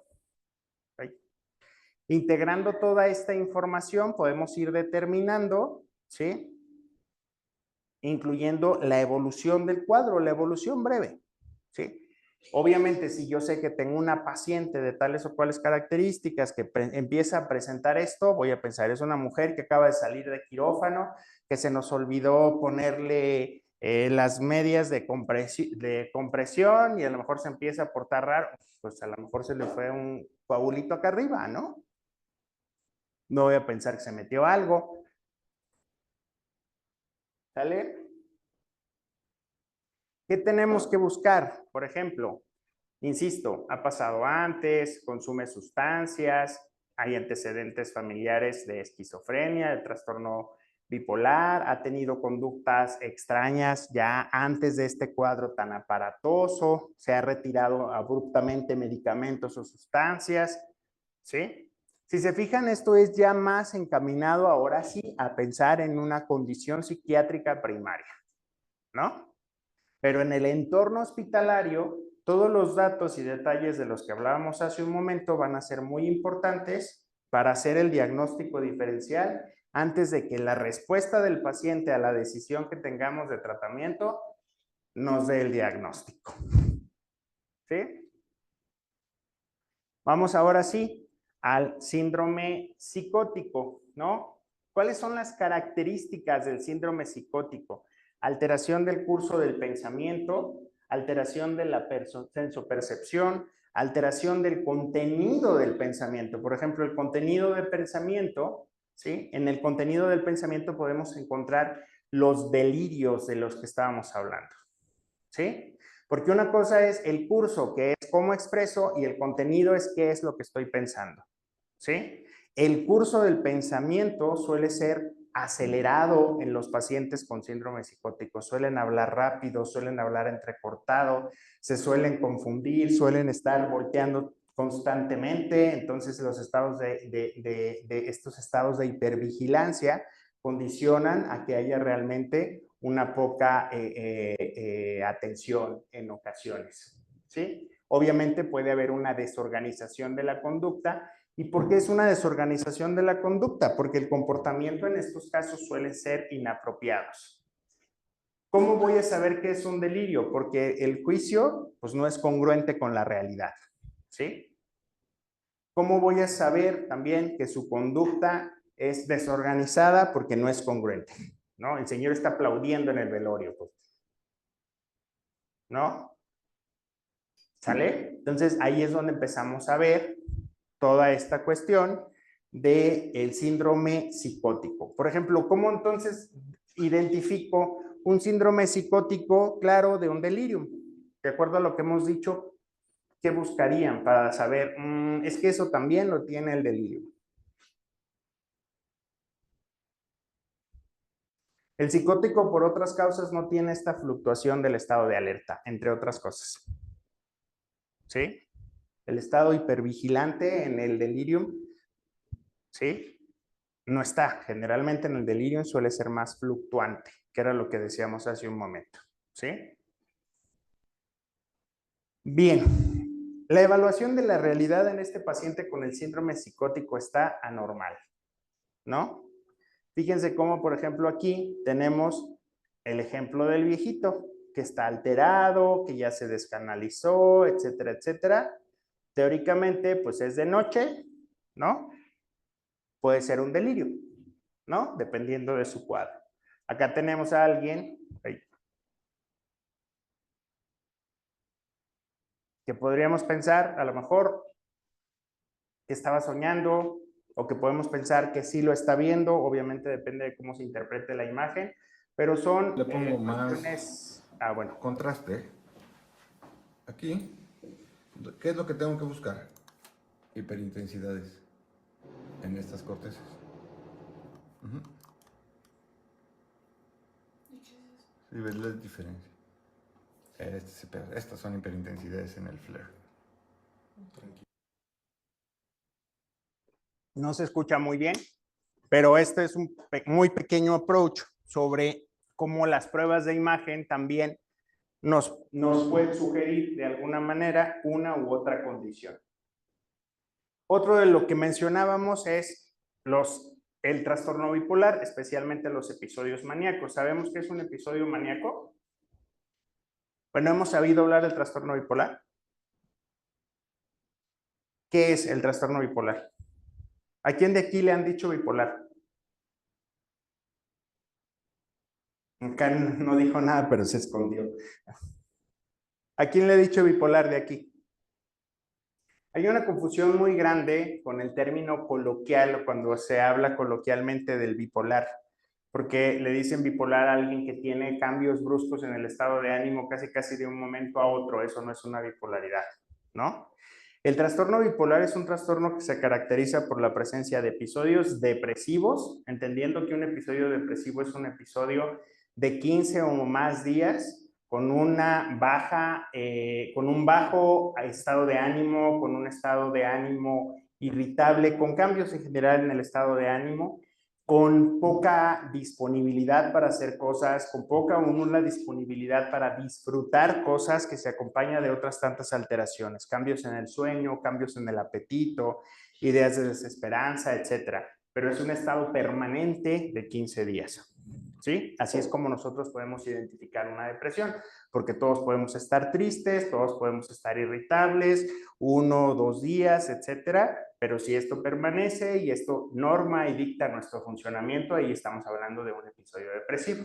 toda esta información, podemos ir determinando, ¿sí? Incluyendo la evolución del cuadro, la evolución breve, ¿sí? Obviamente, si yo sé que tengo una paciente de tales o cuales características que empieza a presentar esto, voy a pensar, es una mujer que acaba de salir de quirófano, que se nos olvidó ponerle las medias de compresión y a lo mejor se empieza a portar raro, pues a lo mejor se le fue un coagulito acá arriba, ¿no? No voy a pensar que se metió algo. ¿Sale? ¿Qué tenemos que buscar? Por ejemplo, insisto, ha pasado antes, consume sustancias, hay antecedentes familiares de esquizofrenia, de trastorno bipolar, ha tenido conductas extrañas ya antes de este cuadro tan aparatoso, se ha retirado abruptamente medicamentos o sustancias, ¿sí? Si se fijan, esto es ya más encaminado ahora sí a pensar en una condición psiquiátrica primaria, ¿no? Pero en el entorno hospitalario, todos los datos y detalles de los que hablábamos hace un momento van a ser muy importantes para hacer el diagnóstico diferencial antes de que la respuesta del paciente a la decisión que tengamos de tratamiento nos dé el diagnóstico. ¿Sí? Vamos ahora sí al síndrome psicótico, ¿no? ¿Cuáles son las características del síndrome psicótico? Alteración del curso del pensamiento, alteración de la sensopercepción, alteración del contenido del pensamiento. Por ejemplo, el contenido del pensamiento, ¿sí? En el contenido del pensamiento podemos encontrar los delirios de los que estábamos hablando, ¿sí? Porque una cosa es el curso, que es cómo expreso, y el contenido es qué es lo que estoy pensando, ¿sí? El curso del pensamiento suele ser acelerado en los pacientes con síndrome psicótico. Suelen hablar rápido, suelen hablar entrecortado, se suelen confundir, suelen estar volteando constantemente. Entonces, los estados estos estados de hipervigilancia condicionan a que haya realmente una poca atención en ocasiones, ¿sí? Obviamente puede haber una desorganización de la conducta. ¿Y por qué es una desorganización de la conducta? Porque el comportamiento en estos casos suele ser inapropiados. ¿Cómo voy a saber que es un delirio? Porque el juicio pues, no es congruente con la realidad, ¿sí? ¿Cómo voy a saber también que su conducta es desorganizada? Porque no es congruente, ¿no? El señor está aplaudiendo en el velorio, pues, ¿no? ¿Sale? Entonces ahí es donde empezamos a ver toda esta cuestión del síndrome psicótico. Por ejemplo, ¿cómo entonces identifico un síndrome psicótico claro de un delirium? De acuerdo a lo que hemos dicho, ¿qué buscarían para saber? Es que eso también lo tiene el delirium. El psicótico, por otras causas, no tiene esta fluctuación del estado de alerta, entre otras cosas. ¿Sí? El estado hipervigilante en el delirium, ¿sí? No está. Generalmente en el delirium suele ser más fluctuante, que era lo que decíamos hace un momento, ¿sí? Bien. La evaluación de la realidad en este paciente con el síndrome psicótico está anormal, ¿no? Fíjense cómo, por ejemplo, aquí tenemos el ejemplo del viejito que está alterado, que ya se descanalizó, etcétera, etcétera. Teóricamente, pues es de noche, ¿no? Puede ser un delirio, ¿no? Dependiendo de su cuadro. Acá tenemos a alguien que podríamos pensar, a lo mejor, que estaba soñando, o que podemos pensar que sí lo está viendo, obviamente depende de cómo se interprete la imagen, pero son Le pongo cuestiones... más bueno. contraste. Aquí, ¿qué es lo que tengo que buscar? Hiperintensidades en estas cortezas. Sí, ves la diferencia. Estas son hiperintensidades en el flare. No se escucha muy bien, pero este es un muy pequeño approach sobre cómo las pruebas de imagen también nos pueden sugerir de alguna manera una u otra condición. Otro de lo que mencionábamos es el trastorno bipolar, especialmente los episodios maníacos. ¿Sabemos qué es un episodio maníaco? Bueno, ¿hemos sabido hablar del trastorno bipolar? ¿Qué es el trastorno bipolar? ¿A quién de aquí le han dicho bipolar? Acá no dijo nada, pero se escondió. ¿A quién le he dicho bipolar de aquí? Hay una confusión muy grande con el término coloquial cuando se habla coloquialmente del bipolar, porque le dicen bipolar a alguien que tiene cambios bruscos en el estado de ánimo casi de un momento a otro. Eso no es una bipolaridad, ¿no? El trastorno bipolar es un trastorno que se caracteriza por la presencia de episodios depresivos, entendiendo que un episodio depresivo es un episodio de 15 o más días con una baja, con un bajo estado de ánimo, con un estado de ánimo irritable, con cambios en general en el estado de ánimo, con poca disponibilidad para hacer cosas, con poca o nula disponibilidad para disfrutar cosas, que se acompaña de otras tantas alteraciones, cambios en el sueño, cambios en el apetito, ideas de desesperanza, etcétera. Pero es un estado permanente de 15 días. ¿Sí? Así es como nosotros podemos identificar una depresión, porque todos podemos estar tristes, todos podemos estar irritables, 1 o 2 días, etcétera, pero si esto permanece y esto norma y dicta nuestro funcionamiento, ahí estamos hablando de un episodio depresivo.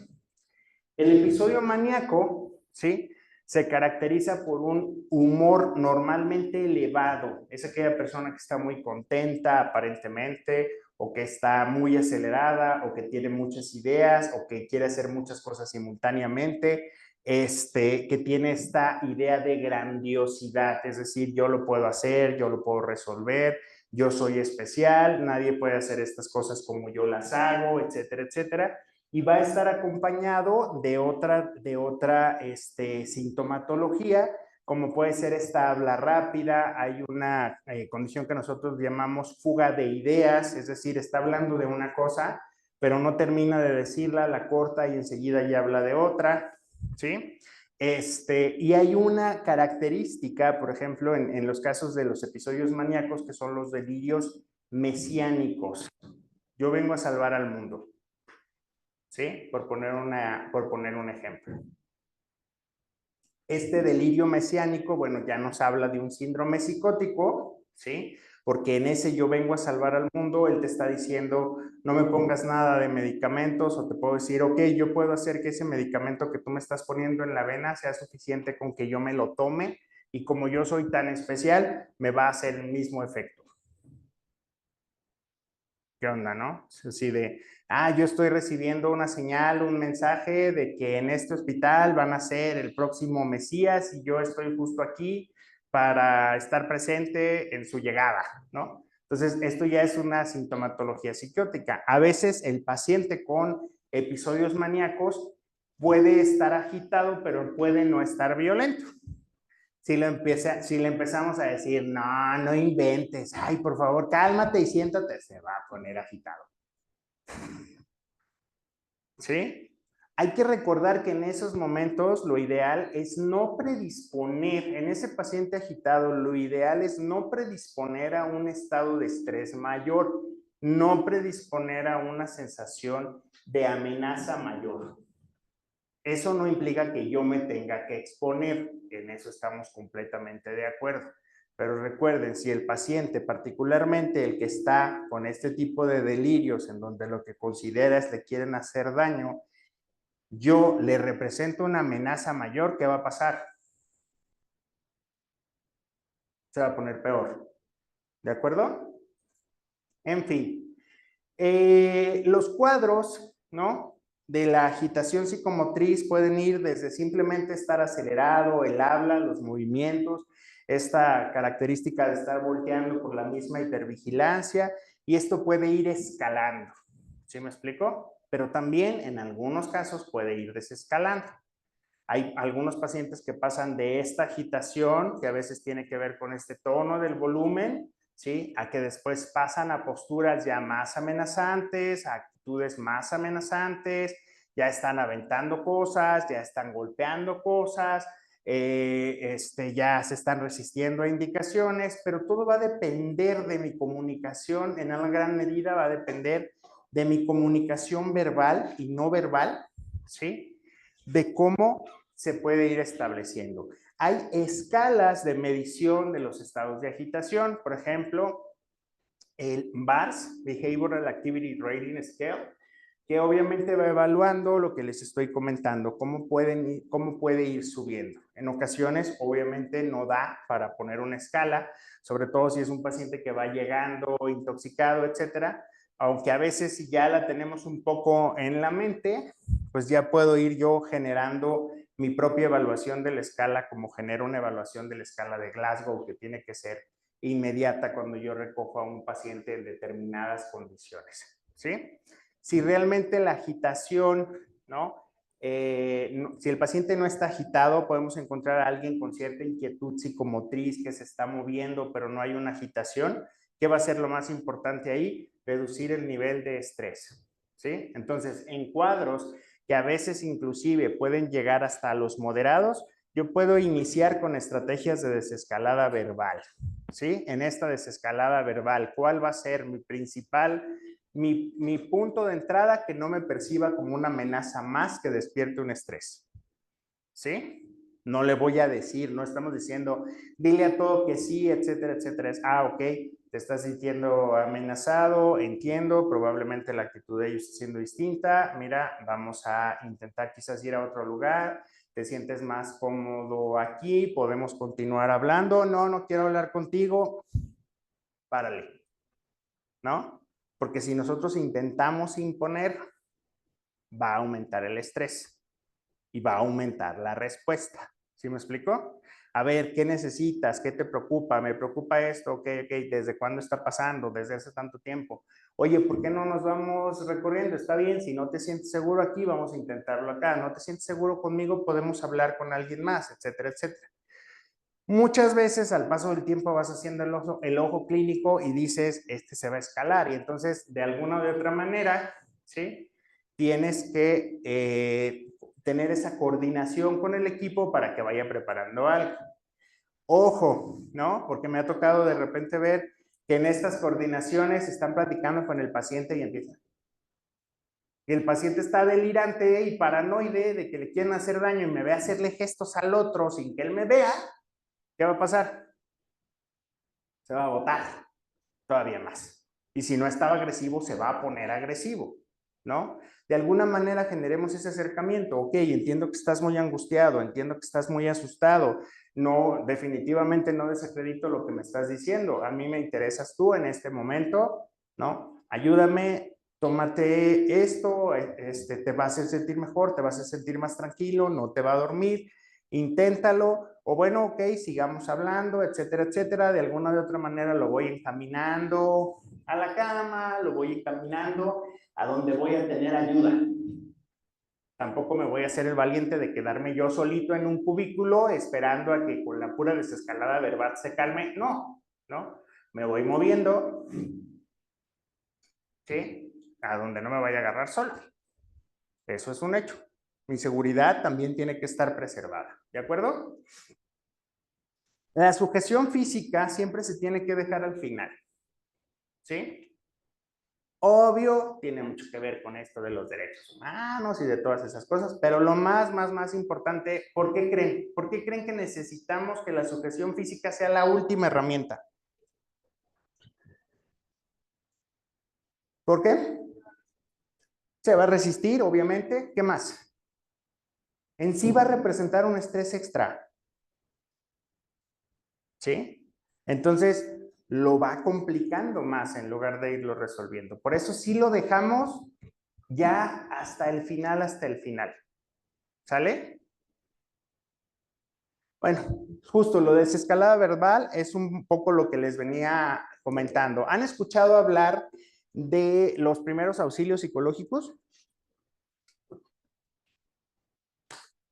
El episodio maníaco, ¿sí?, se caracteriza por un humor normalmente elevado. Es aquella persona que está muy contenta aparentemente, o que está muy acelerada, o que tiene muchas ideas, o que quiere hacer muchas cosas simultáneamente, que tiene esta idea de grandiosidad, es decir, yo lo puedo hacer, yo lo puedo resolver, yo soy especial, nadie puede hacer estas cosas como yo las hago, etcétera, etcétera. Y va a estar acompañado de otra sintomatología, como puede ser esta habla rápida. Hay una condición que nosotros llamamos fuga de ideas, es decir, está hablando de una cosa, pero no termina de decirla, la corta y enseguida ya habla de otra, ¿sí? Y hay una característica, por ejemplo, en los casos de los episodios maníacos, que son los delirios mesiánicos. Yo vengo a salvar al mundo, ¿sí? Por poner un ejemplo. Este delirio mesiánico, bueno, ya nos habla de un síndrome psicótico, ¿sí? Porque en ese yo vengo a salvar al mundo, él te está diciendo, no me pongas nada de medicamentos, o te puedo decir, ok, yo puedo hacer que ese medicamento que tú me estás poniendo en la vena sea suficiente con que yo me lo tome, y como yo soy tan especial, me va a hacer el mismo efecto. ¿Qué onda, no? Así de, yo estoy recibiendo una señal, un mensaje de que en este hospital van a ser el próximo Mesías y yo estoy justo aquí para estar presente en su llegada, ¿no? Entonces, esto ya es una sintomatología psiquiátrica. A veces el paciente con episodios maníacos puede estar agitado, pero puede no estar violento. Si le empezamos a decir, no, no inventes, ay, por favor, cálmate y siéntate, se va a poner agitado. ¿Sí? Hay que recordar que en esos momentos lo ideal es no predisponer, en ese paciente agitado, lo ideal es no predisponer a un estado de estrés mayor, no predisponer a una sensación de amenaza mayor. Eso no implica que yo me tenga que exponer, en eso estamos completamente de acuerdo. Pero recuerden, si el paciente, particularmente el que está con este tipo de delirios, en donde lo que considera es le quieren hacer daño, yo le represento una amenaza mayor, ¿qué va a pasar? Se va a poner peor. ¿De acuerdo? En fin, los cuadros, ¿no?, de la agitación psicomotriz pueden ir desde simplemente estar acelerado, el habla, los movimientos, esta característica de estar volteando por la misma hipervigilancia, y esto puede ir escalando. ¿Sí me explico? Pero también en algunos casos puede ir desescalando. Hay algunos pacientes que pasan de esta agitación, que a veces tiene que ver con este tono del volumen, ¿sí?, a que después pasan a posturas ya más amenazantes, a actitudes más amenazantes, ya están aventando cosas, ya están golpeando cosas, ya se están resistiendo a indicaciones, pero todo va a depender de mi comunicación, en una gran medida va a depender de mi comunicación verbal y no verbal, ¿sí?, de cómo se puede ir estableciendo. Hay escalas de medición de los estados de agitación, por ejemplo, el BARS, Behavioral Activity Rating Scale, que obviamente va evaluando lo que les estoy comentando, cómo puede ir subiendo. En ocasiones, obviamente, no da para poner una escala, sobre todo si es un paciente que va llegando intoxicado, etcétera, aunque a veces si ya la tenemos un poco en la mente, pues ya puedo ir yo generando mi propia evaluación de la escala, como genero una evaluación de la escala de Glasgow, que tiene que ser inmediata cuando yo recojo a un paciente en determinadas condiciones, ¿sí? Si realmente la agitación, ¿no? Si el paciente no está agitado, podemos encontrar a alguien con cierta inquietud psicomotriz que se está moviendo, pero no hay una agitación. ¿Qué va a ser lo más importante ahí? Reducir el nivel de estrés, ¿sí? Entonces, en cuadros que a veces inclusive pueden llegar hasta los moderados, yo puedo iniciar con estrategias de desescalada verbal, ¿sí? En esta desescalada verbal, ¿cuál va a ser mi principal, mi punto de entrada que no me perciba como una amenaza más que despierte un estrés? ¿Sí? No le voy a decir, no estamos diciendo, dile a todo que sí, etcétera, etcétera. Ok, te estás sintiendo amenazado, entiendo, probablemente la actitud de ellos está siendo distinta. Mira, vamos a intentar quizás ir a otro lugar. ¿Te sientes más cómodo aquí? ¿Podemos continuar hablando? No, no quiero hablar contigo. Párale, ¿no? Porque si nosotros intentamos imponer, va a aumentar el estrés y va a aumentar la respuesta. ¿Sí me explico? A ver, ¿qué necesitas? ¿Qué te preocupa? Me preocupa esto, ok, ¿desde cuándo está pasando? Desde hace tanto tiempo. Oye, ¿por qué no nos vamos recorriendo? Está bien, si no te sientes seguro aquí, vamos a intentarlo acá. No te sientes seguro conmigo, podemos hablar con alguien más, etcétera, etcétera. Muchas veces al paso del tiempo vas haciendo el ojo clínico y dices, este se va a escalar. Y entonces, de alguna u otra manera, ¿sí? Tienes que tener esa coordinación con el equipo para que vaya preparando algo. Ojo, ¿no? Porque me ha tocado de repente ver que en estas coordinaciones están platicando con el paciente y empiezan. Y el paciente está delirante y paranoide de que le quieren hacer daño y me ve hacerle gestos al otro sin que él me vea. ¿Qué va a pasar? Se va a botar todavía más. Y si no estaba agresivo, se va a poner agresivo, ¿no? De alguna manera generemos ese acercamiento. Ok, entiendo que estás muy angustiado, entiendo que estás muy asustado. No, definitivamente no desacredito lo que me estás diciendo. A mí me interesas tú en este momento, ¿no? Ayúdame, tómate esto, te va a hacer sentir mejor, te vas a sentir más tranquilo, no te va a dormir. Inténtalo, o bueno, ok, sigamos hablando, etcétera, etcétera. De alguna de otra manera lo voy encaminando a la cama, lo voy encaminando a donde voy a tener ayuda. Tampoco me voy a hacer el valiente de quedarme yo solito en un cubículo esperando a que con la pura desescalada verbal se calme. No, ¿no? Me voy moviendo, ¿sí? A donde no me vaya a agarrar solo. Eso es un hecho. Mi seguridad también tiene que estar preservada, ¿de acuerdo? La sujeción física siempre se tiene que dejar al final, ¿sí? Obvio, tiene mucho que ver con esto de los derechos humanos y de todas esas cosas, pero lo más importante, ¿por qué creen? ¿Por qué creen que necesitamos que la sujeción física sea la última herramienta? ¿Por qué? Se va a resistir, obviamente. ¿Qué más? En sí va a representar un estrés extra, ¿sí? Entonces, lo va complicando más en lugar de irlo resolviendo. Por eso sí lo dejamos ya hasta el final, ¿Sale? Bueno, justo lo de desescalada verbal es un poco lo que les venía comentando. ¿Han escuchado hablar de los primeros auxilios psicológicos?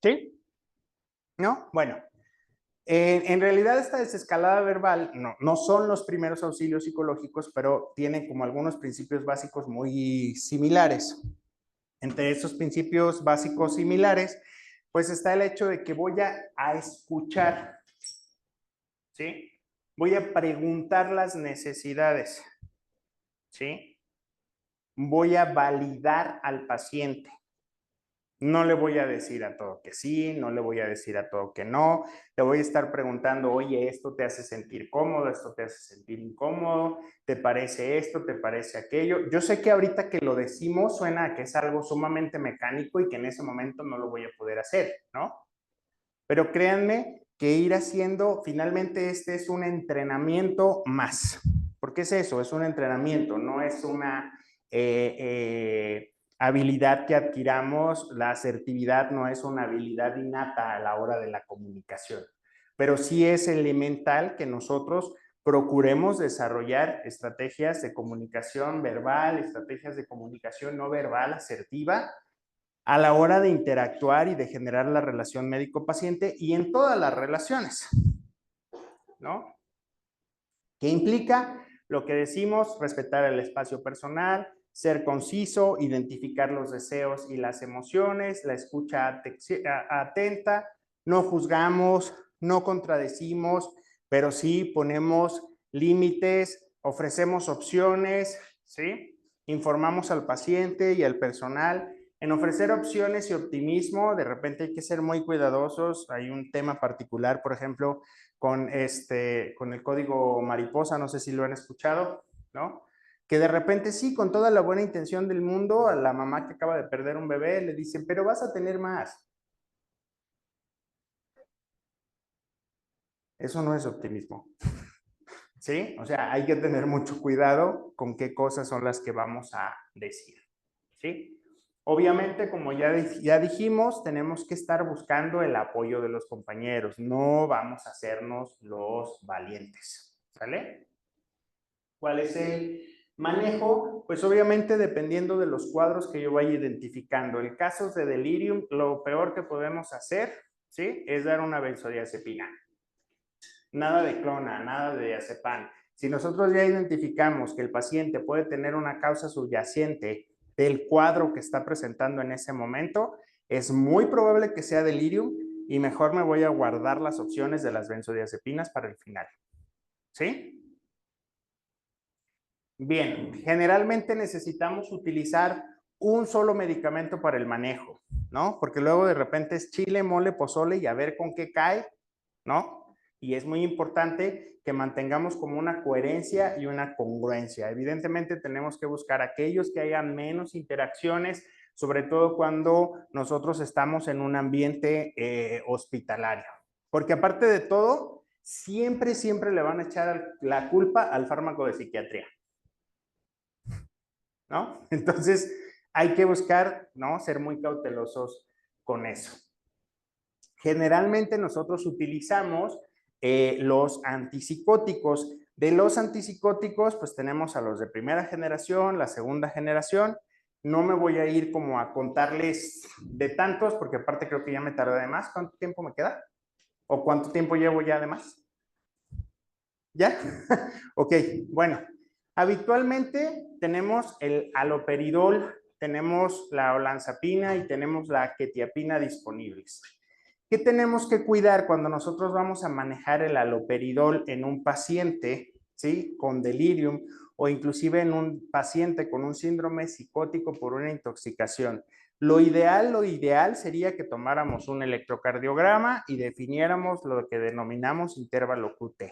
¿Sí? ¿No? Bueno, en realidad esta desescalada verbal no son los primeros auxilios psicológicos, pero tienen como algunos principios básicos muy similares. Entre esos principios básicos similares, pues está el hecho de que voy a escuchar, ¿sí? Voy a preguntar las necesidades, ¿sí? Voy a validar al paciente, No le voy a decir a todo que sí, no le voy a decir a todo que no. Le voy a estar preguntando, oye, esto te hace sentir cómodo, esto te hace sentir incómodo, ¿te parece esto, te parece aquello? Yo sé que ahorita que lo decimos suena a que es algo sumamente mecánico y que en ese momento no lo voy a poder hacer, ¿no? Pero créanme que ir haciendo, finalmente este es un entrenamiento más. ¿Por qué es eso? Es un entrenamiento, no es una habilidad que adquiramos. La asertividad no es una habilidad innata a la hora de la comunicación, pero sí es elemental que nosotros procuremos desarrollar estrategias de comunicación verbal, estrategias de comunicación no verbal asertiva, a la hora de interactuar y de generar la relación médico-paciente y en todas las relaciones, ¿no? ¿Qué implica? Lo que decimos, respetar el espacio personal, ser conciso, identificar los deseos y las emociones, la escucha atenta, no juzgamos, no contradecimos, pero sí ponemos límites, ofrecemos opciones, ¿sí? Informamos al paciente y al personal. En ofrecer opciones y optimismo, de repente hay que ser muy cuidadosos. Hay un tema particular, por ejemplo, con el código mariposa, no sé si lo han escuchado, ¿no? Que de repente sí, con toda la buena intención del mundo, a la mamá que acaba de perder un bebé le dicen, pero vas a tener más. Eso no es optimismo, ¿sí? O sea, hay que tener mucho cuidado con qué cosas son las que vamos a decir, ¿sí? Obviamente, como ya dijimos, tenemos que estar buscando el apoyo de los compañeros. No vamos a hacernos los valientes, ¿sale? ¿Cuál es el manejo? Pues obviamente dependiendo de los cuadros que yo vaya identificando. En casos de delirium, lo peor que podemos hacer, ¿sí? Es dar una benzodiazepina. Nada de clona, nada de diazepam. Si nosotros ya identificamos que el paciente puede tener una causa subyacente del cuadro que está presentando en ese momento, es muy probable que sea delirium y mejor me voy a guardar las opciones de las benzodiazepinas para el final. ¿Sí? Bien, generalmente necesitamos utilizar un solo medicamento para el manejo, ¿no? Porque luego de repente es chile, mole, pozole y a ver con qué cae, ¿no? Y es muy importante que mantengamos como una coherencia y una congruencia. Evidentemente tenemos que buscar aquellos que hayan menos interacciones, sobre todo cuando nosotros estamos en un ambiente hospitalario. Porque aparte de todo, siempre le van a echar la culpa al fármaco de psiquiatría, ¿no? Entonces, hay que buscar, ¿no? Ser muy cautelosos con eso. Generalmente nosotros utilizamos los antipsicóticos. De los antipsicóticos, pues tenemos a los de primera generación, la segunda generación. No me voy a ir como a contarles de tantos, porque aparte creo que ya me tardé de más. ¿Cuánto tiempo me queda? ¿O cuánto tiempo llevo ya de más? ¿Ya? Ok, bueno. Habitualmente tenemos el haloperidol, tenemos la olanzapina y tenemos la quetiapina disponibles. ¿Qué tenemos que cuidar cuando nosotros vamos a manejar el haloperidol en un paciente, ¿sí? Con delirium o inclusive en un paciente con un síndrome psicótico por una intoxicación? Lo ideal sería que tomáramos un electrocardiograma y definiéramos lo que denominamos intervalo QT.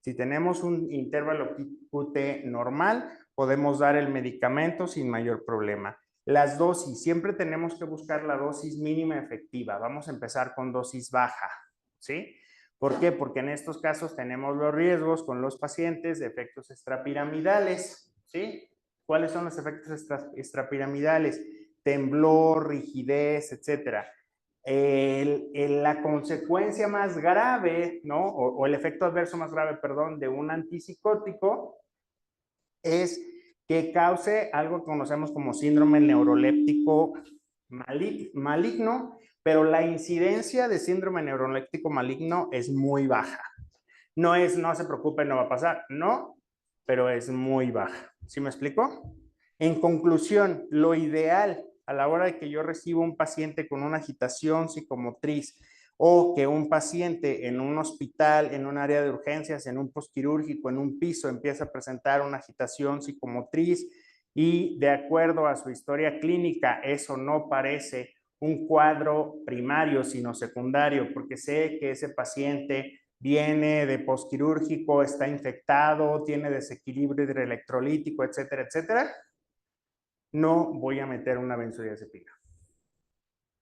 Si tenemos un intervalo QT normal, podemos dar el medicamento sin mayor problema. Las dosis, siempre tenemos que buscar la dosis mínima efectiva. Vamos a empezar con dosis baja, ¿sí? ¿Por qué? Porque en estos casos tenemos los riesgos con los pacientes de efectos extrapiramidales, ¿sí? ¿Cuáles son los efectos extrapiramidales? Temblor, rigidez, etcétera. La consecuencia más grave, ¿no? O el efecto adverso más grave, perdón, de un antipsicótico es que cause algo que conocemos como síndrome neuroléptico maligno, pero la incidencia de síndrome neuroléptico maligno es muy baja. No se preocupe, no va a pasar, no, pero es muy baja. ¿Sí me explico? En conclusión, lo ideal a la hora de que yo recibo un paciente con una agitación psicomotriz o que un paciente en un hospital, en un área de urgencias, en un postquirúrgico, en un piso, empieza a presentar una agitación psicomotriz y de acuerdo a su historia clínica, eso no parece un cuadro primario, sino secundario, porque sé que ese paciente viene de posquirúrgico, está infectado, tiene desequilibrio hidroelectrolítico, etcétera, etcétera, no voy a meter una benzodiazepina.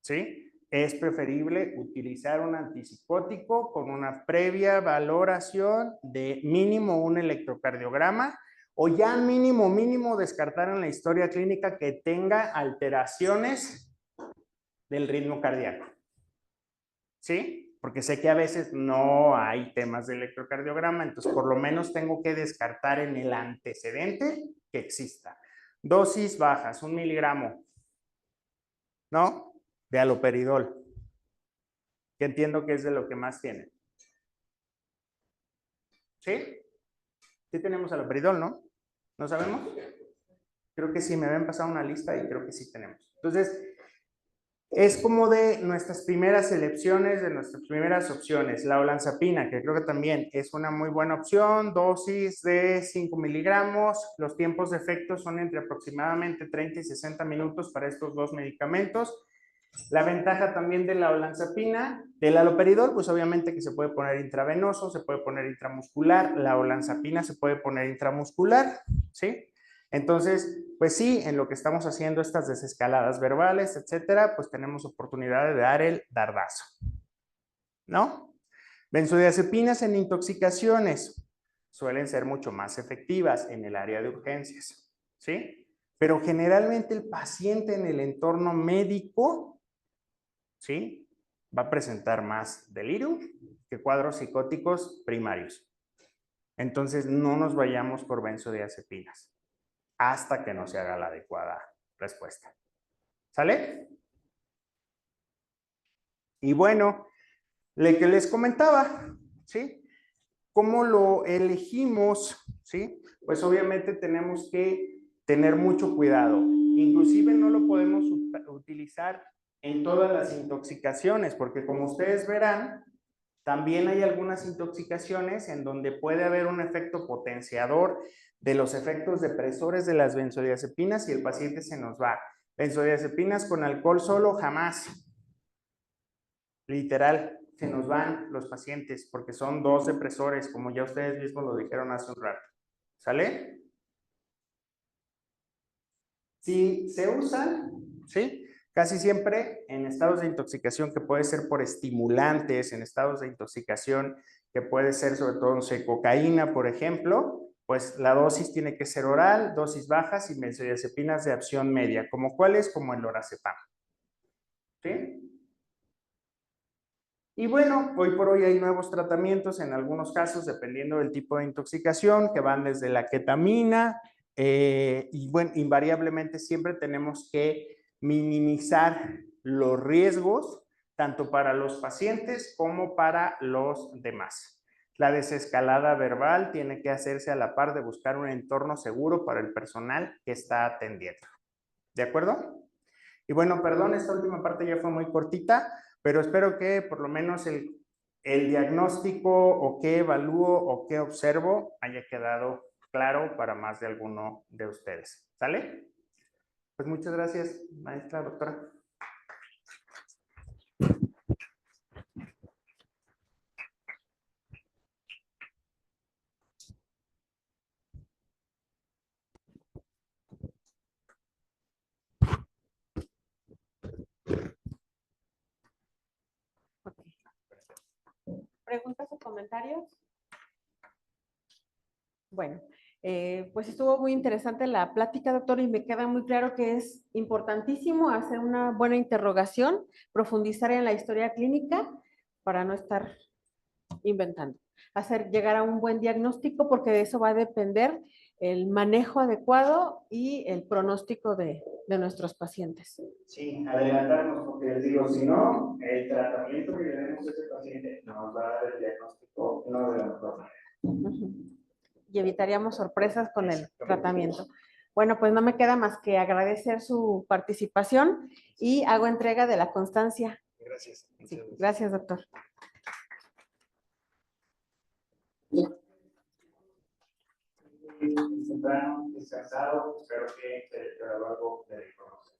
¿Sí? Es preferible utilizar un antipsicótico con una previa valoración de mínimo un electrocardiograma o ya mínimo descartar en la historia clínica que tenga alteraciones del ritmo cardíaco. ¿Sí? Porque sé que a veces no hay temas de electrocardiograma, entonces por lo menos tengo que descartar en el antecedente que exista. Dosis bajas, 1 miligramo, ¿no? De haloperidol, que entiendo que es de lo que más tienen. ¿Sí? Sí tenemos haloperidol, ¿no? ¿No sabemos? Creo que sí, me habían pasado una lista y creo que sí tenemos. Entonces, es como de nuestras primeras selecciones, de nuestras primeras opciones. La olanzapina, que creo que también es una muy buena opción, dosis de 5 miligramos. Los tiempos de efecto son entre aproximadamente 30 y 60 minutos para estos dos medicamentos. La ventaja también de la olanzapina, del haloperidol, pues obviamente que se puede poner intravenoso, se puede poner intramuscular. La olanzapina se puede poner intramuscular, ¿sí? Entonces, pues sí, en lo que estamos haciendo estas desescaladas verbales, etcétera, pues tenemos oportunidad de dar el dardazo, ¿no? Benzodiazepinas en intoxicaciones suelen ser mucho más efectivas en el área de urgencias, ¿sí? Pero generalmente el paciente en el entorno médico, ¿sí? Va a presentar más delirio que cuadros psicóticos primarios. Entonces, no nos vayamos por benzodiazepinas hasta que no se haga la adecuada respuesta. ¿Sale? Y bueno, lo que les comentaba, ¿sí? ¿Cómo lo elegimos? ¿Sí? Pues obviamente tenemos que tener mucho cuidado. Inclusive no lo podemos utilizar en todas las intoxicaciones, porque como ustedes verán, también hay algunas intoxicaciones en donde puede haber un efecto potenciador de los efectos depresores de las benzodiazepinas y el paciente se nos va. Benzodiazepinas con alcohol solo, jamás. Literal, se nos van los pacientes porque son dos depresores, como ya ustedes mismos lo dijeron hace un rato. ¿Sale? Si se usan, ¿sí? Casi siempre en estados de intoxicación que puede ser por estimulantes, en estados de intoxicación que puede ser sobre todo, no sé, cocaína, por ejemplo, pues la dosis tiene que ser oral, dosis bajas y benzodiazepinas de acción media, como cuáles, como el lorazepam. ¿Sí? Y bueno, hoy por hoy hay nuevos tratamientos en algunos casos, dependiendo del tipo de intoxicación, que van desde la ketamina, y bueno, invariablemente siempre tenemos que minimizar los riesgos, tanto para los pacientes como para los demás. La desescalada verbal tiene que hacerse a la par de buscar un entorno seguro para el personal que está atendiendo. ¿De acuerdo? Y bueno, perdón, esta última parte ya fue muy cortita, pero espero que por lo menos el diagnóstico o qué evalúo o qué observo haya quedado claro para más de alguno de ustedes. ¿Sale? Pues muchas gracias, maestra, doctora. ¿Preguntas o comentarios? Bueno, pues estuvo muy interesante la plática, doctor, y me queda muy claro que es importantísimo hacer una buena interrogación, profundizar en la historia clínica para no estar inventando, hacer llegar a un buen diagnóstico, porque de eso va a depender el manejo adecuado y el pronóstico de nuestros pacientes. Sí, adelantarnos, porque les digo, si no, el tratamiento que le demos a ese paciente nos va a dar el diagnóstico no de la mejor manera. Y evitaríamos sorpresas con el tratamiento. Bueno, pues no me queda más que agradecer su participación y hago entrega de la constancia. Gracias. Sí, gracias, doctor. es temprano, descansado, espero que se te algo de información.